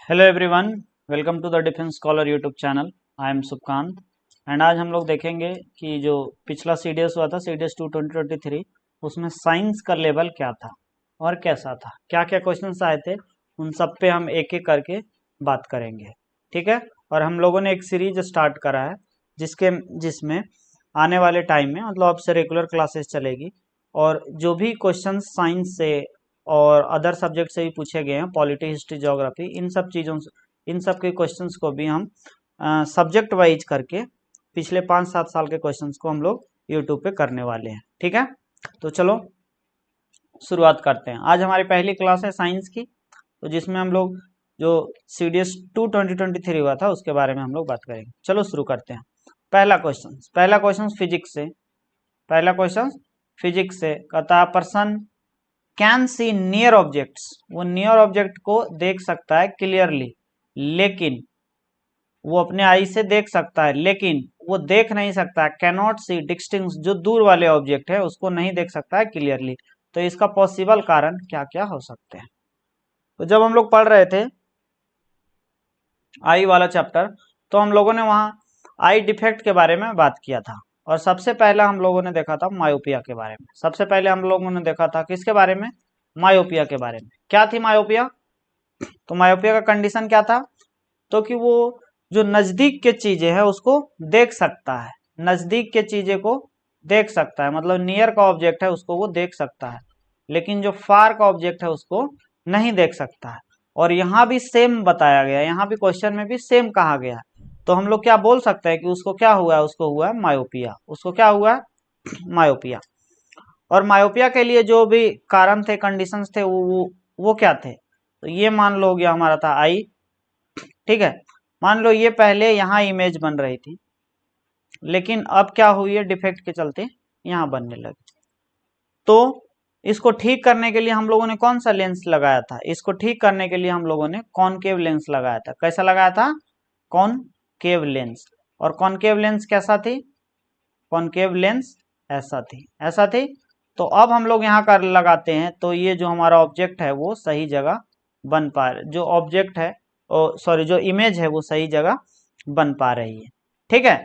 Hello everyone, welcome to the defence scholar YouTube channel. I am Subhkant and आज हम लोग देखेंगे कि जो पिछला सीडीएस हुआ था सीडीएस 2 2023 उसमें साइंस का लेवल क्या था और कैसा था, क्या क्या क्वेश्चंस आए थे, उन सब पे हम एक एक करके बात करेंगे। ठीक है। और हम लोगों ने एक सीरीज स्टार्ट करा है जिसमें आने वाले टाइम में मतलब अब से रेगुलर क्लासेस चलेगी और जो भी क्वेश्चन साइंस से और अदर सब्जेक्ट से भी पूछे गए हैं, पॉलिटी, हिस्ट्री, ज्योग्राफी, इन सब चीज़ों से इन सब के क्वेश्चंस को भी हम सब्जेक्ट वाइज करके पिछले 5-7 साल के क्वेश्चंस को हम लोग यूट्यूब पे करने वाले हैं। ठीक है, तो चलो शुरुआत करते हैं। आज हमारी पहली क्लास है साइंस की, तो जिसमें हम लोग जो सीडीएस 2 2023 हुआ था उसके बारे में हम लोग बात करेंगे। चलो शुरू करते हैं। पहला क्वेश्चन फिजिक्स से। पहला क्वेश्चन फिजिक्स से कहता person can see near objects, वो नियर ऑब्जेक्ट को देख सकता है क्लियरली, लेकिन वो अपने आई से देख सकता है लेकिन वो देख नहीं सकता, कैनॉट सी डिस्टिंक्ट, जो दूर वाले ऑब्जेक्ट है उसको नहीं देख सकता है क्लियरली। तो इसका पॉसिबल कारण क्या क्या हो सकते हैं। तो जब हम लोग पढ़ रहे थे आई वाला चैप्टर, तो हम लोगों ने वहाँ आई डिफेक्ट के बारे में बात किया था और सबसे पहला हम लोगों ने देखा था मायोपिया के बारे में। सबसे पहले हम लोगों ने देखा था किसके बारे में, मायोपिया के बारे में। क्या थी मायोपिया? तो मायोपिया का कंडीशन क्या था, तो कि वो जो नजदीक के चीजें है उसको देख सकता है, नजदीक के चीजें को देख सकता है, मतलब नियर का ऑब्जेक्ट है उसको वो देख सकता है, लेकिन जो फार का ऑब्जेक्ट है उसको नहीं देख सकता है। और यहाँ भी सेम बताया गया, यहाँ भी क्वेश्चन में भी सेम कहा गया। तो हम लोग क्या बोल सकते हैं कि उसको क्या हुआ है, उसको हुआ है मायोपिया। उसको क्या हुआ है? मायोपिया। और मायोपिया के लिए जो भी कारण थे, कंडीशंस थे, वो क्या थे? तो ये मान लो हो गया हमारा था आई। ठीक है, मान लो ये पहले यहाँ इमेज बन रही थी, लेकिन अब क्या हुई है, डिफेक्ट के चलते यहाँ बनने लगी। तो इसको ठीक करने के लिए हम लोगों ने कौन सा लेंस लगाया था? इसको ठीक करने के लिए हम लोगों ने कॉनकेव लेंस लगाया था। कैसा लगाया था? Concave lens. और कॉनकेव लेंस कैसा थी? कॉनकेव लेंस ऐसा थी, ऐसा थी। तो अब हम लोग यहाँ कर लगाते हैं, तो ये जो हमारा ऑब्जेक्ट है वो सही जगह बन पा रहा, जो ऑब्जेक्ट है सॉरी जो इमेज है वो सही जगह बन पा रही है। ठीक है,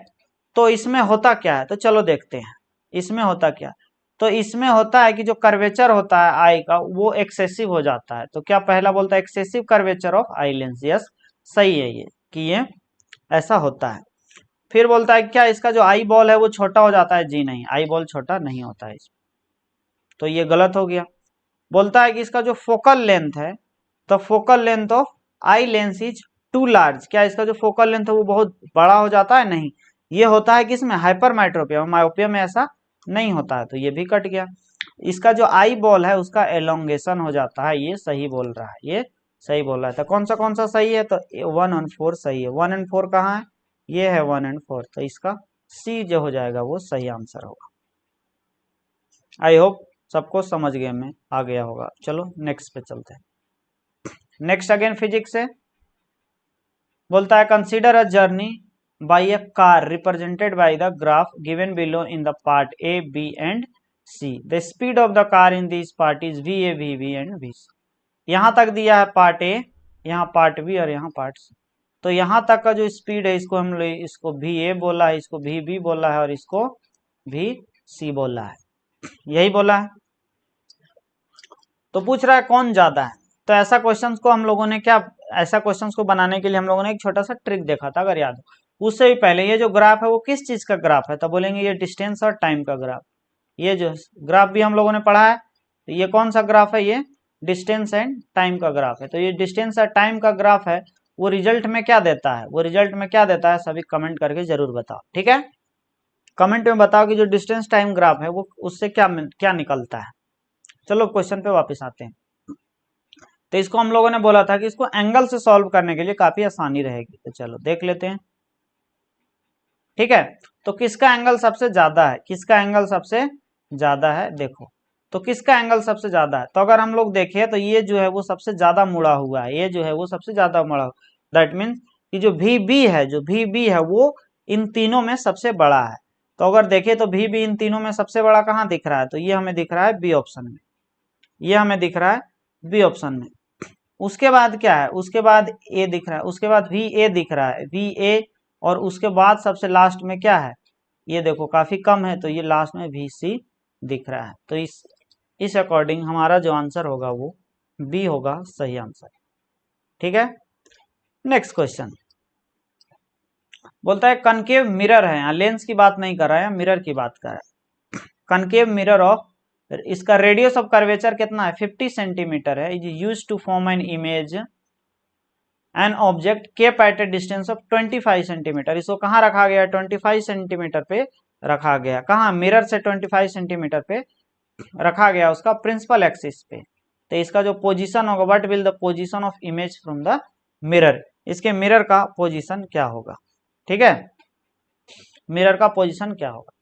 तो इसमें होता क्या है, तो चलो देखते हैं इसमें होता क्या। तो इसमें होता है कि जो कर्वेचर होता है आई का वो एक्सेसिव हो जाता है। तो क्या पहला बोलता है excessive curvature of eye lens. Yes, सही है ये कि ये ऐसा होता है। फिर बोलता है क्या इसका जो आई बॉल है वो छोटा हो जाता है? जी नहीं, आई बॉल छोटा नहीं होता है इसमें, तो ये गलत हो गया। बोलता है कि इसका जो फोकल लेंथ है, तो focal length of eye lens is too large, क्या इसका जो फोकल लेंथ है वो बहुत बड़ा हो जाता है? नहीं, ये होता है कि इसमें हाइपरमेट्रोपिया, मायोपिया में ऐसा नहीं होता है, तो ये भी कट गया। इसका जो आई बॉल है उसका एलोंगेशन हो जाता है, ये सही बोल रहा है, ये सही बोल रहा है। तो कौन सा सही है? तो 1 और 4 सही है। 1 और 4 कहाँ है? ये है 1 और 4, तो इसका सी जो हो जाएगा वो सही आंसर होगा। आई होप सबको समझ गए में आ गया होगा। चलो नेक्स्ट पे चलते हैं। नेक्स्ट अगेन फिजिक्स से बोलता है consider a journey by a car represented by the graph given below in the part A B and C. The speed of the car in this part is V A V B and V C. यहाँ तक दिया है part A, यहाँ part B और यहाँ part सी। तो यहाँ तक का जो स्पीड है इसको हम लोग इसको वी ए बोला है, इसको वी बी बोला है और इसको वी सी बोला है, यही बोला है। तो पूछ रहा है कौन ज्यादा है। तो ऐसा क्वेश्चंस को हम लोगों ने क्या, ऐसा क्वेश्चंस को बनाने के लिए हम लोगों ने एक छोटा सा ट्रिक देखा था, अगर याद हो। उससे भी पहले ये जो ग्राफ है वो किस चीज का ग्राफ है, तो बोलेंगे ये डिस्टेंस और टाइम का ग्राफ। ये जो ग्राफ भी हम लोगों ने पढ़ा है, तो ये कौन सा ग्राफ है? ये डिस्टेंस एंड टाइम का ग्राफ है। तो ये डिस्टेंस और टाइम का ग्राफ है, वो रिजल्ट में क्या देता है, वो रिजल्ट में क्या देता है, सभी कमेंट करके जरूर बताओ। ठीक है, कमेंट में बताओ कि जो डिस्टेंस टाइम ग्राफ है वो उससे क्या क्या निकलता है। चलो क्वेश्चन पे वापस आते हैं। तो इसको हम लोगों ने बोला था कि इसको एंगल से सॉल्व करने के लिए काफी आसानी रहेगी, तो चलो देख लेते हैं। ठीक है, तो किसका एंगल सबसे ज्यादा है, किसका एंगल सबसे ज्यादा है? देखो तो किसका एंगल सबसे ज्यादा है, तो अगर हम लोग देखें तो ये जो है वो सबसे ज्यादा मुड़ा हुआ है, ये जो है वो सबसे ज्यादा मुड़ा हुआ। दैट मीन्स कि जो वी बी है, जो वी बी है वो इन तीनों में सबसे बड़ा है। तो अगर देखें तो वी बी इन तीनों में सबसे बड़ा कहाँ दिख रहा है, तो ये हमें दिख रहा है बी ऑप्शन में, ये हमें दिख रहा है बी ऑप्शन में। उसके बाद क्या है, उसके बाद ए दिख रहा है, उसके बाद वी ए दिख रहा है, वी ए, और उसके बाद सबसे लास्ट में क्या है, ये देखो काफी कम है, तो ये लास्ट में वी सी दिख रहा है। तो इस अकॉर्डिंग हमारा जो आंसर होगा वो बी होगा सही आंसर। ठीक है, नेक्स्ट क्वेश्चन बोलता है कनकेव मिरर है, यहाँ लेंस की बात नहीं कर रहा है, मिरर की बात कर रहा है। कनकेव मिरर ऑफ, इसका रेडियस ऑफ कर्वेचर कितना है, 50 सेंटीमीटर है, is use to form an image an object kept at a distance of 25 centimetre. इसको कहाँ रखा गया, 25 सेंटीमीटर पे रखा गया, कहाँ, मिरर से 25 सेंटीमीटर पे रखा गया, उसका प्रिंसिपल एक्सिस पे। तो इसका जो पोजीशन होगा, what will the position of image from the mirror, इसके मिरर का पोजीशन क्या होगा। ठीक है, मिरर का पोजीशन क्या होगा।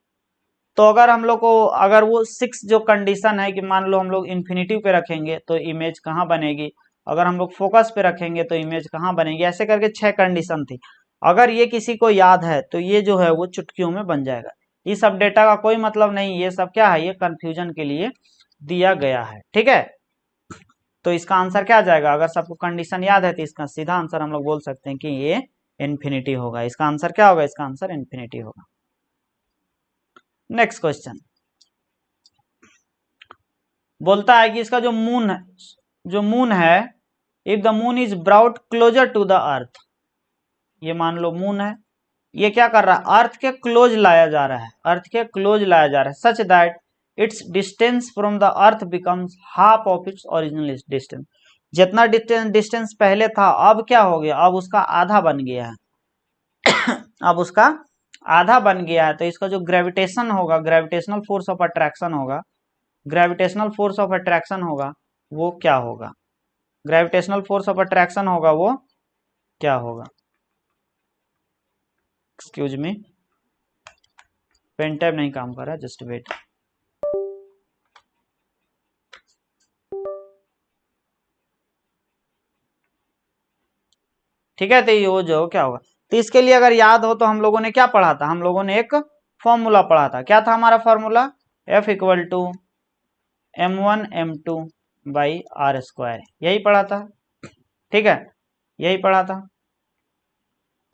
तो अगर हम लोग को, अगर वो 6 जो कंडीशन है कि मान लो हम लोग इन्फिनिटी पे रखेंगे तो इमेज कहाँ बनेगी, अगर हम लोग फोकस पे रखेंगे तो इमेज कहाँ बनेगी, ऐसे करके 6 कंडीशन थी। अगर ये किसी को याद है तो ये जो है वो चुटकियों में बन जाएगा। ये सब डेटा का कोई मतलब नहीं, ये सब क्या है, ये कंफ्यूजन के लिए दिया गया है। ठीक है, तो इसका आंसर क्या आ जाएगा, अगर सबको कंडीशन याद है तो इसका सीधा आंसर हम लोग बोल सकते हैं कि ये इन्फिनिटी होगा। इसका आंसर क्या होगा, इसका आंसर इन्फिनिटी होगा। नेक्स्ट क्वेश्चन बोलता है कि इसका जो मून है, if the moon is brought closer to the earth, ये मान लो मून है, ये क्या कर रहा है, अर्थ के क्लोज लाया जा रहा है, अर्थ के क्लोज लाया जा रहा है, such that it's distance from the earth becomes half of its original distance. जितना डिस्टेंस पहले था अब क्या हो गया, अब उसका आधा बन गया है अब उसका आधा बन गया है। तो इसका जो ग्रेविटेशन होगा, ग्रेविटेशनल फोर्स ऑफ अट्रैक्शन होगा, ग्रेविटेशनल फोर्स ऑफ अट्रैक्शन होगा वो क्या होगा, ग्रेविटेशनल फोर्स ऑफ अट्रैक्शन होगा वो क्या होगा। एक्सक्यूज मी, पेन टैब नहीं काम कर रहा, जस्ट वेट। ठीक है, तो ये वो जो क्या होगा, तो इसके लिए अगर याद हो तो हम लोगों ने क्या पढ़ा था, हम लोगों ने एक फॉर्मूला पढ़ा था, क्या था हमारा formula, F equal to m1 m2 by r square, यही पढ़ा था। ठीक है, यही पढ़ा था।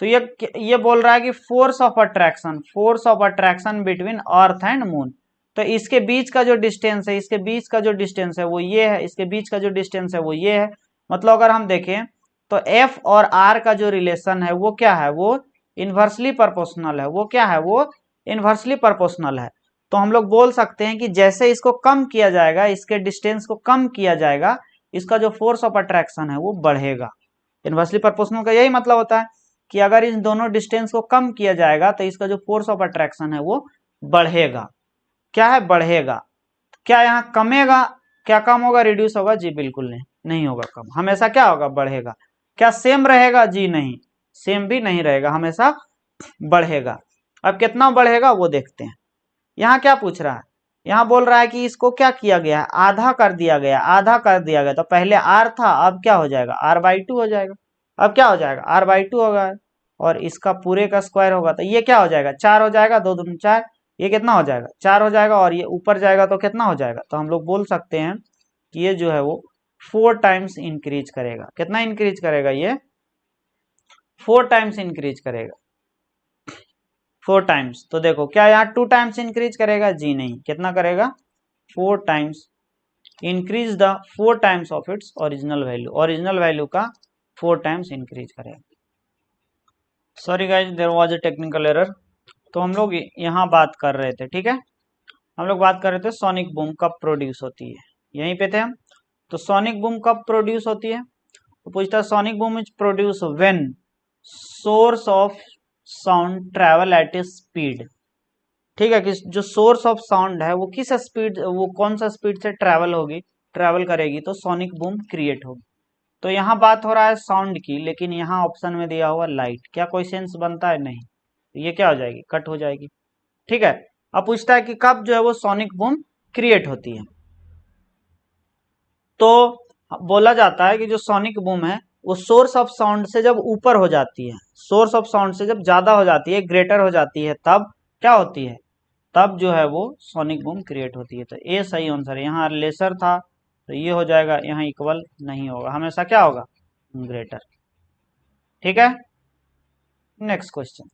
तो ये बोल रहा है कि force of attraction between earth and moon. तो इसके बीच का जो डिस्टेंस है, इसके बीच का जो डिस्टेंस है वो ये है, इसके बीच का जो डिस्टेंस है वो ये है। मतलब अगर हम देखें तो F और R का जो रिलेशन है वो क्या है, वो इन्वर्सली प्रोपोर्शनल है, वो क्या है, वो इन्वर्सली प्रोपोर्शनल है। तो हम लोग बोल सकते हैं कि जैसे इसको कम किया जाएगा, इसके डिस्टेंस को कम किया जाएगा, इसका जो फोर्स ऑफ अट्रैक्शन है वो बढ़ेगा। इन्वर्सली प्रोपोर्शनल का यही मतलब होता है कि अगर इन दोनों डिस्टेंस को कम किया जाएगा तो इसका जो फोर्स ऑफ अट्रैक्शन है वो बढ़ेगा। क्या है, बढ़ेगा। क्या यहाँ कमेगा, क्या कम होगा, रिड्यूस होगा, जी बिल्कुल नहीं होगा कम, हमेशा क्या होगा, बढ़ेगा। क्या सेम रहेगा, जी नहीं, सेम भी नहीं रहेगा, हमेशा बढ़ेगा। अब कितना बढ़ेगा वो देखते हैं। यहाँ क्या पूछ रहा है, यहाँ बोल रहा है कि इसको क्या किया गया है, आधा कर दिया गया, आधा कर दिया गया। तो पहले R था, अब क्या हो जाएगा, R/2 हो जाएगा। अब क्या हो जाएगा, R/2 होगा, और इसका पूरे का स्क्वायर होगा तो ये क्या हो जाएगा, 4 हो जाएगा, 2 दूनी 4, ये कितना हो जाएगा, 4 हो जाएगा, और ये ऊपर जाएगा तो कितना हो जाएगा। तो हम लोग बोल सकते हैं कि ये जो है वो 4 टाइम्स इंक्रीज करेगा। कितना इंक्रीज करेगा, ये 4 टाइम्स इंक्रीज करेगा, 4 टाइम्स। तो देखो क्या यहाँ 2 टाइम्स इंक्रीज करेगा, जी नहीं, कितना करेगा, 4 times, increase the 4 times of its original value, original value का 4 टाइम्स इंक्रीज करेगा। Sorry guys, there was a technical error. तो हम लोग यहाँ बात कर रहे थे, ठीक है, हम लोग बात कर रहे थे सोनिक बूम कब प्रोड्यूस होती है, यहीं पे थे हम। तो सोनिक बूम कब प्रोड्यूस होती है, तो पूछता है sonic boom is produce when source of sound travel eight A speed. ठीक है, कि जो सोर्स ऑफ साउंड है वो किस स्पीड, वो कौन सा स्पीड से ट्रेवल करेगी तो सोनिक बूम क्रिएट होगी। तो यहाँ बात हो रहा है साउंड की, लेकिन यहाँ ऑप्शन में दिया हुआ लाइट, क्या कोई सेंस बनता है, नहीं, तो ये क्या हो जाएगी, कट हो जाएगी। ठीक है, अब पूछता है कि कब जो है वो सोनिक बूम क्रिएट होती है। तो बोला जाता है कि जो सोनिक बूम है वो सोर्स ऑफ साउंड से जब ऊपर हो जाती है, सोर्स ऑफ साउंड से जब ज्यादा हो जाती है, ग्रेटर हो जाती है, तब क्या होती है, तब जो है वो सोनिक बूम क्रिएट होती है। तो ए सही आंसर है, यहाँ लेसर था तो ये हो जाएगा, यहाँ इक्वल नहीं होगा, हमेशा क्या होगा, ग्रेटर। ठीक है, नेक्स्ट क्वेश्चन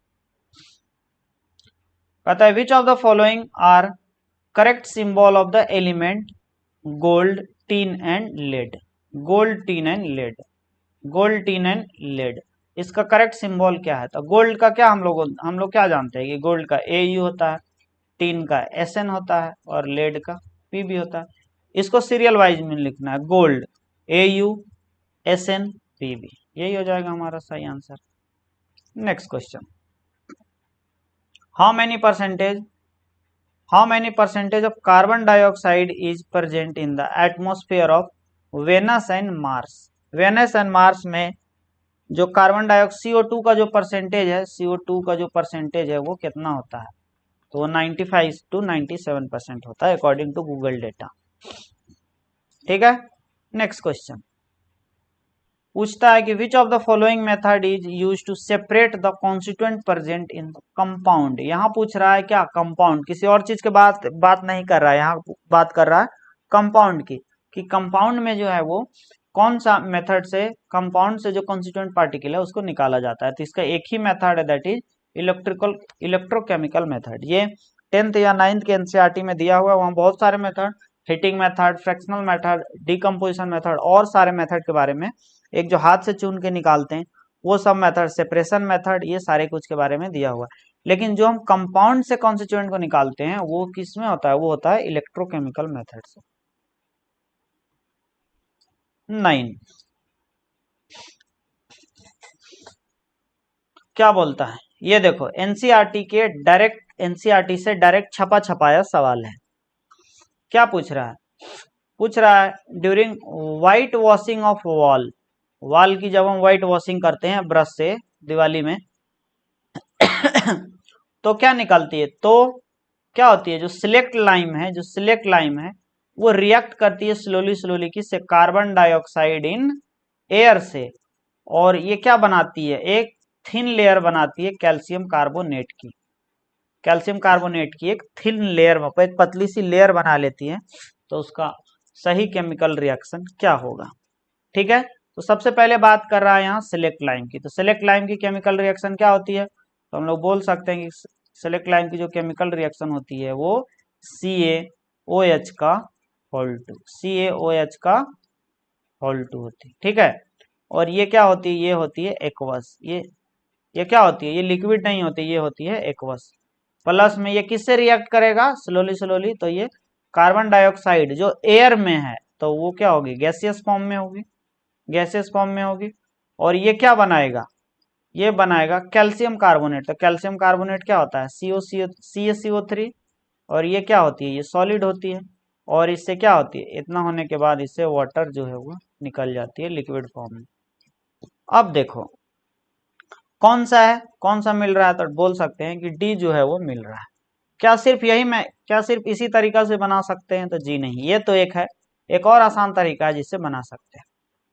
कहता है which of the following are correct symbol of the element gold, tin and lead. Gold, tin and lead, gold, tin and lead, इसका करेक्ट सिंबल क्या है? तो गोल्ड का क्या हम लोग क्या जानते हैं कि गोल्ड का AU होता है, टीन का SN होता है और लेड का PB होता है। इसको सीरियल वाइज में लिखना है, गोल्ड AU SN PB, यही हो जाएगा हमारा सही answer. Next question, how many percentage of carbon dioxide is present in the atmosphere of Venus and Mars. Venus and Mars में जो कार्बन डाइऑक्साइड CO2 का जो परसेंटेज है, CO2 का जो परसेंटेज है वो कितना होता है? तो वो 95 to 97% होता है अकॉर्डिंग टू गूगल डेटा। ठीक है, नेक्स्ट क्वेश्चन पूछता है कि which of the following method is use to separate the constituent present in compound. यहाँ पूछ रहा है क्या, कंपाउंड, किसी और चीज के बात नहीं कर रहा है, यहाँ बात कर रहा है कंपाउंड की, कि कंपाउंड में जो है वो कौन सा मेथड से कंपाउंड से जो कॉन्स्टिट्यूएंट पार्टिकल है उसको निकाला जाता है। तो इसका एक ही मेथड है, दैट इज इलेक्ट्रोकेमिकल मेथड। ये 10th या 9th के NCERT में दिया हुआ है, वहाँ बहुत सारे method, heating method, fractional method, decomposition method और सारे मेथड के बारे में, एक जो हाथ से चुन के निकालते हैं वो सब मेथड, सेपरेशन मेथड, ये सारे कुछ के बारे में दिया हुआ है। लेकिन जो हम कंपाउंड से कॉन्स्टिट्यूएंट को निकालते हैं वो किस में होता है? वो होता है इलेक्ट्रोकेमिकल मेथड से। 9 क्या बोलता है, ये देखो NCERT से डायरेक्ट छपा छपाया सवाल है। क्या पूछ रहा है? पूछ रहा है during white washing of wall की जब हम व्हाइट वॉशिंग करते हैं ब्रश से दिवाली में तो क्या निकलती है? तो क्या होती है, जो सिलेक्ट लाइम है वो रिएक्ट करती है स्लोली किससे? कार्बन डाइऑक्साइड इन एयर से, और ये क्या बनाती है? एक थिन लेयर बनाती है कैल्शियम कार्बोनेट की एक थिन लेयर, एक पतली सी लेयर बना लेती है। तो उसका सही केमिकल रिएक्शन क्या होगा? ठीक है, तो सबसे पहले बात कर रहा है यहाँ सिलेक्ट लाइम की। तो सिलेक्ट लाइम की केमिकल रिएक्शन क्या होती है? तो हम लोग बोल सकते हैं कि सिलेक्ट लाइम की जो केमिकल रिएक्शन होती है वो CaOH का होल 2, CaOH का होल 2 होती है। ठीक है, और ये क्या होती है? ये होती है एक्वस। ये क्या होती है? ये लिक्विड नहीं होती, ये होती है एक्वस। प्लस में ये किससे रिएक्ट करेगा? स्लोली, तो ये कार्बन डाइऑक्साइड जो एयर में है तो वो क्या होगी? गैसियस फॉर्म में होगी। और ये क्या बनाएगा? ये बनाएगा कैल्शियम कार्बोनेट। तो कैल्शियम कार्बोनेट क्या होता है? CaCO3, और ये क्या होती है? ये सॉलिड होती है। और इससे क्या होती है? इतना होने के बाद इससे वाटर जो है वो निकल जाती है लिक्विड फॉर्म में। अब देखो कौन सा मिल रहा है? तो बोल सकते हैं कि D जो है वो मिल रहा है। क्या सिर्फ इसी तरीका से बना सकते हैं? तो जी नहीं, ये तो एक और आसान तरीका है जिससे बना सकते हैं।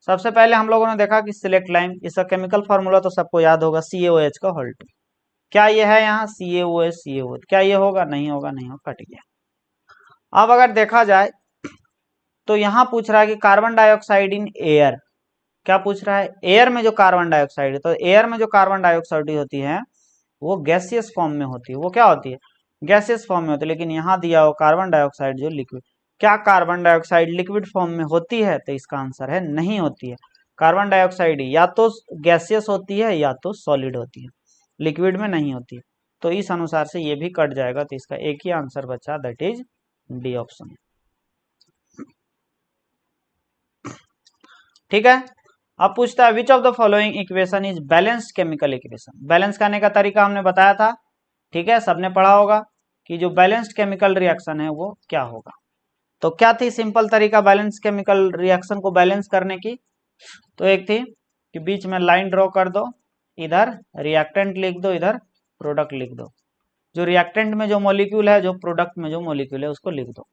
सबसे पहले हम लोगों ने देखा कि सिलेक्ट लाइम, इसका केमिकल फार्मूला तो सबको याद होगा, CaOH का होल 2। क्या ये है यहाँ? CaOH, क्या ये होगा? नहीं होगा, कट गया। अब अगर देखा जाए तो यहाँ पूछ रहा है कि कार्बन डाइऑक्साइड इन एयर, क्या पूछ रहा है? एयर में जो कार्बन डाइऑक्साइड है, तो एयर में जो कार्बन डाइऑक्साइड होती है वो गैसियस फॉर्म में होती है। वो क्या होती है? गैसियस फॉर्म में होती है। लेकिन यहाँ दिया हो कार्बन डाइऑक्साइड जो लिक्विड, क्या कार्बन डाइऑक्साइड लिक्विड फॉर्म में होती है? तो इसका आंसर है नहीं होती है। कार्बन डाइऑक्साइड या तो गैसियस होती है या तो सॉलिड होती है, लिक्विड में नहीं होती है। तो इस अनुसार से ये भी कट जाएगा। तो इसका एक ही आंसर बचा, दैट इज D ऑप्शन। ठीक है, अब पूछता है which of the following equation is balanced chemical equation. Balance करने का तरीका हमने बताया था, ठीक है, सबने पढ़ा होगा कि जो बैलेंस्ड केमिकल रिएक्शन है वो क्या होगा। तो क्या थी सिंपल तरीका बैलेंस केमिकल रिएक्शन को बैलेंस करने की? तो एक थी कि बीच में लाइन ड्रॉ कर दो, इधर रिएक्टेंट लिख दो, इधर प्रोडक्ट लिख दो। जो रिएक्टेंट में जो मॉलिक्यूल है, जो प्रोडक्ट में जो मॉलिक्यूल है उसको लिख दो।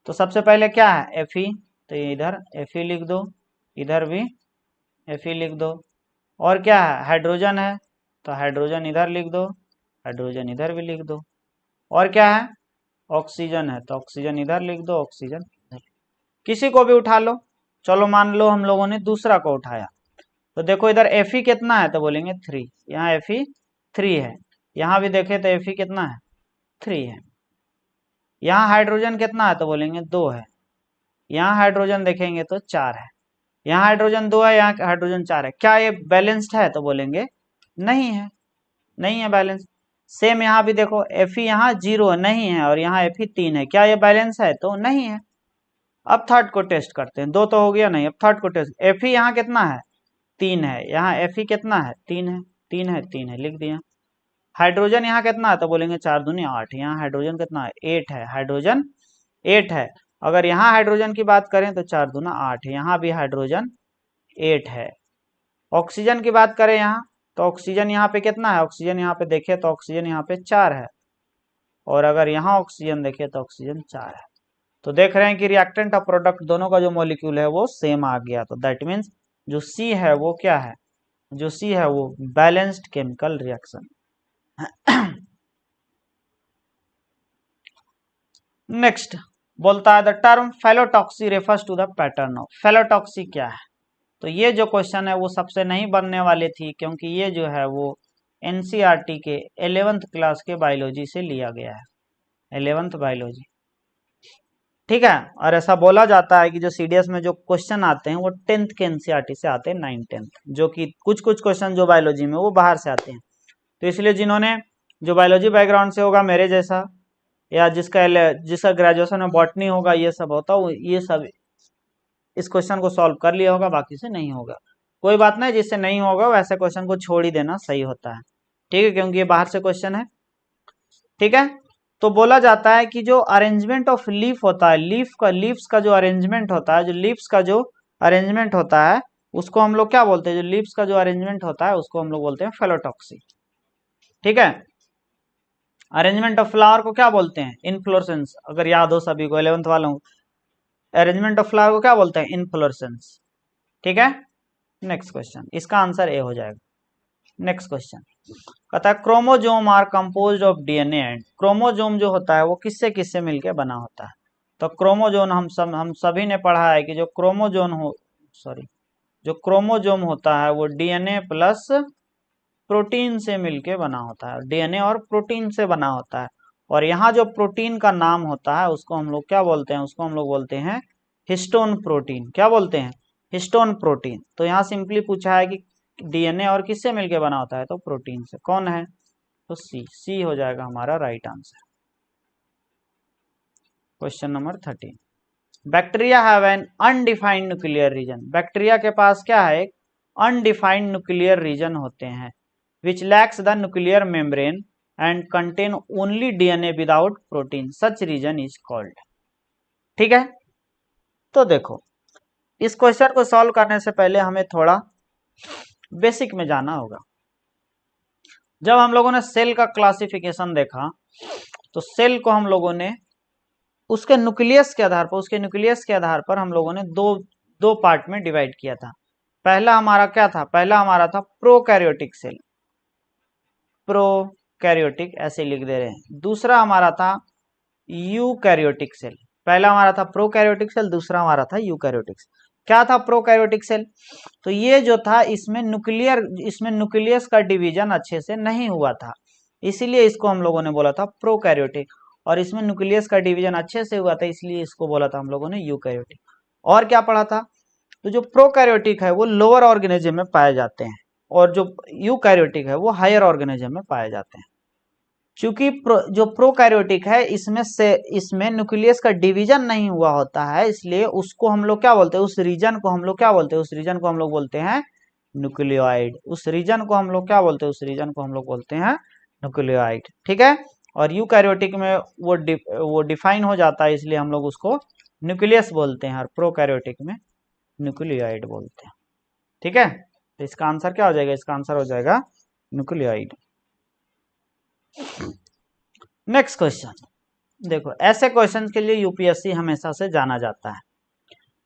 तो सबसे पहले क्या है? Fe, तो इधर Fe लिख दो, इधर भी Fe लिख दो। और क्या है? हाइड्रोजन है, तो हाइड्रोजन इधर लिख दो, हाइड्रोजन इधर भी लिख दो। और क्या है? ऑक्सीजन है, तो ऑक्सीजन इधर लिख दो, ऑक्सीजन इधर। किसी को भी उठा लो। चलो मान लो हम लोगों ने दूसरा को उठाया, तो देखो इधर Fe कितना है तो बोलेंगे 3, यहाँ Fe 3 है, यहाँ भी देखे तो Fe कितना है 3 है, यहाँ हाइड्रोजन कितना है तो बोलेंगे 2 है, यहाँ हाइड्रोजन देखेंगे तो 4 है, यहाँ हाइड्रोजन 2 है, यहाँ हाइड्रोजन 4 है। क्या ये बैलेंस्ड है तो बोलेंगे नहीं है, नहीं है बैलेंस। सेम यहाँ भी देखो Fe यहाँ 0 नहीं है और यहाँ Fe 3 है, क्या ये बैलेंस है तो नहीं है। अब थर्ड को टेस्ट करते हैं, 2 तो हो गया नहीं, अब थर्ड को टेस्ट। Fe यहाँ कितना है 3 है, यहाँ Fe कितना है 3 है, 3 है 3 है लिख दिया। हाइड्रोजन यहाँ कितना है तो बोलेंगे 4 दूनी 8, यहाँ हाइड्रोजन कितना है 8 है, हाइड्रोजन 8 है। अगर यहाँ हाइड्रोजन की बात करें तो 4 दूना 8 है, यहाँ भी हाइड्रोजन 8 है। ऑक्सीजन की बात करें यहाँ तो ऑक्सीजन यहाँ पे कितना है, ऑक्सीजन यहाँ पे देखे तो ऑक्सीजन यहाँ पे 4 है, और अगर यहाँ ऑक्सीजन देखे तो ऑक्सीजन 4 है। तो देख रहे हैं कि रिएक्टेंट और प्रोडक्ट दोनों का जो मॉलिक्यूल है वो सेम आ गया। तो दैट मीन्स जो सी है वो क्या है, जो सी है वो बैलेंस्ड केमिकल रिएक्शन। नेक्स्ट बोलता है the term phyllotaxy refers to the pattern of. Phyllotaxy क्या है, तो ये जो क्वेश्चन है वो सबसे नहीं बनने वाली थी, क्योंकि ये जो है वो एनसीईआरटी के 11th क्लास के बायोलॉजी से लिया गया है, 11th बायोलॉजी, ठीक है। और ऐसा बोला जाता है कि जो सीडीएस में जो क्वेश्चन आते हैं वो 10th के एनसीईआरटी से आते हैं, 9th 10th, जो कि कुछ कुछ क्वेश्चन जो बायोलॉजी में वो बाहर से आते हैं। तो इसलिए जिन्होंने जो बायोलॉजी बैकग्राउंड से होगा मेरे जैसा, या जिसका ग्रेजुएशन में बॉटनी होगा, ये सब होता है, ये सब इस क्वेश्चन को सॉल्व कर लिया होगा, बाकी से नहीं होगा। कोई बात नहीं, जिससे नहीं होगा वैसे क्वेश्चन को छोड़ ही देना सही होता है, ठीक है, क्योंकि ये बाहर से क्वेश्चन है, ठीक है। तो बोला जाता है कि जो अरेंजमेंट ऑफ लीफ होता है, लीव्स का जो अरेंजमेंट होता है, जो लीव्स का जो अरेंजमेंट होता है उसको हम लोग क्या बोलते हैं, जो लीव्स का जो अरेंजमेंट होता है उसको हम लोग बोलते हैं फेलोटॉक्सी, ठीक है। अरेंजमेंट ऑफ फ्लावर को क्या बोलते हैं, इनफ्लोरेसेंस, अगर याद हो सभी को 11th वालों को, अरेंजमेंट ऑफ फ्लावर को क्या बोलते हैं, इनफ्लोरेसेंस, ठीक है। नेक्स्ट क्वेश्चन, इसका आंसर ए हो जाएगा। नेक्स्ट क्वेश्चन कहता है chromosome are composed of DNA and. Chromosome जो होता है वो किससे किससे मिलके बना होता है, तो क्रोमोजोम हम सभी ने पढ़ा है कि जो क्रोमोजोम होता है वो डीएनए प्लस प्रोटीन से मिलके बना होता है, डीएनए और प्रोटीन से बना होता है। और यहाँ जो प्रोटीन का नाम होता है उसको हम लोग क्या बोलते हैं, उसको हम लोग बोलते हैं हिस्टोन प्रोटीन। क्या बोलते हैं, हिस्टोन प्रोटीन। तो यहाँ सिंपली पूछा है कि डीएनए और किससे मिलके बना होता है, तो प्रोटीन से। कौन है, तो सी हो जाएगा हमारा right answer. Question number 13, bacteria have an undefined nuclear region. Bacteria के पास क्या है, एक अनडिफाइंड न्यूक्लियर रीजन होते हैं, which lacks the nuclear membrane and contain only DNA without protein. Such region is called, ठीक है। तो देखो इस क्वेश्चन को सॉल्व करने से पहले हमें थोड़ा बेसिक में जाना होगा। जब हम लोगों ने सेल का क्लासिफिकेशन देखा तो सेल को हम लोगों ने उसके न्यूक्लियस के आधार पर हम लोगों ने दो पार्ट में डिवाइड किया था। पहला हमारा क्या था, पहला हमारा था प्रोकैरियोटिक सेल, प्रोकैरियोटिक ऐसे लिख दे रहे हैं। दूसरा हमारा था यूकैरियोटिक सेल। पहला हमारा था प्रोकैरियोटिक सेल, दूसरा हमारा था यूकैरियोटिक सेल। क्या था प्रोकैरियोटिक सेल, तो ये जो था इसमें न्यूक्लियस का डिवीजन अच्छे से नहीं हुआ था, इसीलिए इसको हम लोगों ने बोला था प्रोकैरियोटिक। और इसमें न्यूक्लियस का डिवीजन अच्छे से हुआ था, इसलिए इसको बोला था हम लोगों ने यूकैरियोटिक। और क्या पढ़ा था, तो जो प्रोकैरियोटिक है वो लोअर ऑर्गेनिज्म में पाए जाते हैं, और जो यूकैरियोटिक है वो हायर ऑर्गेनिज्म में पाए जाते हैं। क्योंकि जो प्रोकैरियोटिक है इसमें न्यूक्लियस का डिवीजन नहीं हुआ होता है, इसलिए उसको हम लोग क्या बोलते हैं, उस रीजन को हम लोग क्या बोलते हैं, उस रीजन को हम लोग बोलते हैं न्यूक्लियोइड। उस रीजन को हम लोग क्या बोलते हैं, उस रीजन को हम लोग बोलते हैं न्यूक्लियोइड, ठीक है। और यूकैरियोटिक में वो डिफाइन हो जाता है, इसलिए हम लोग उसको न्यूक्लियस बोलते हैं, और प्रोकैरियोटिक में न्यूक्लियोइड बोलते हैं, ठीक है। तो इसका आंसर क्या हो जाएगा, इसका आंसर हो जाएगा न्यूक्लियोइड। नेक्स्ट क्वेश्चन देखो, ऐसे क्वेश्चन के लिए यूपीएससी हमेशा से जाना जाता है।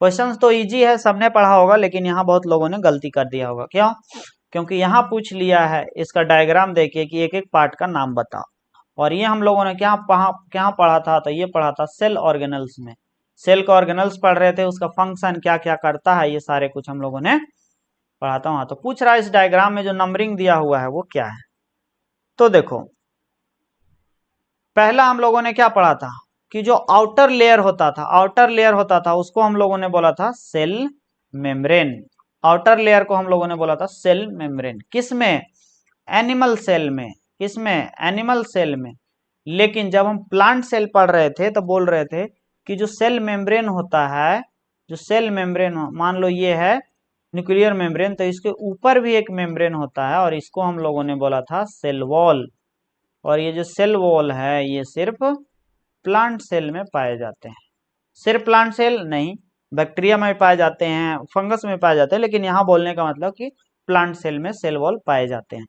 क्वेश्चन तो इजी है, सबने पढ़ा होगा, लेकिन यहाँ बहुत लोगों ने गलती कर दिया होगा। क्यों, क्योंकि यहाँ पूछ लिया है, इसका डायग्राम देखिए कि एक एक पार्ट का नाम बताओ। और ये हम लोगों ने क्या पढ़ा था, तो ये पढ़ा था सेल ऑर्गेनल्स में। सेल का ऑर्गेनल्स पढ़ रहे थे, उसका फंक्शन क्या क्या करता है, ये सारे कुछ हम लोगों ने पढ़ा था वहां। तो पूछ रहा है इस डायग्राम में जो नंबरिंग दिया हुआ है वो क्या है। तो देखो पहला हम लोगों ने क्या पढ़ा था कि जो आउटर लेयर होता था, आउटर लेयर होता था उसको हम लोगों ने बोला था सेल मेम्ब्रेन। आउटर लेयर को हम लोगों ने बोला था सेल मेम्ब्रेन। किसमें? एनिमल सेल में। किसमें? एनिमल सेल में। लेकिन जब हम प्लांट सेल पढ़ रहे थे तो बोल रहे थे कि जो सेल मेम्ब्रेन होता है, जो सेल मेम्ब्रेन, मान लो ये है न्यूक्लियर मेम्ब्रेन, तो इसके ऊपर भी एक मेम्ब्रेन होता है और इसको हम लोगों ने बोला था सेल वॉल। और ये जो सेल वॉल है ये सिर्फ प्लांट सेल में पाए जाते हैं। सिर्फ प्लांट सेल नहीं, बैक्टीरिया में पाए जाते हैं, फंगस में पाए जाते हैं, लेकिन यहाँ बोलने का मतलब कि प्लांट सेल में सेल वॉल पाए जाते हैं,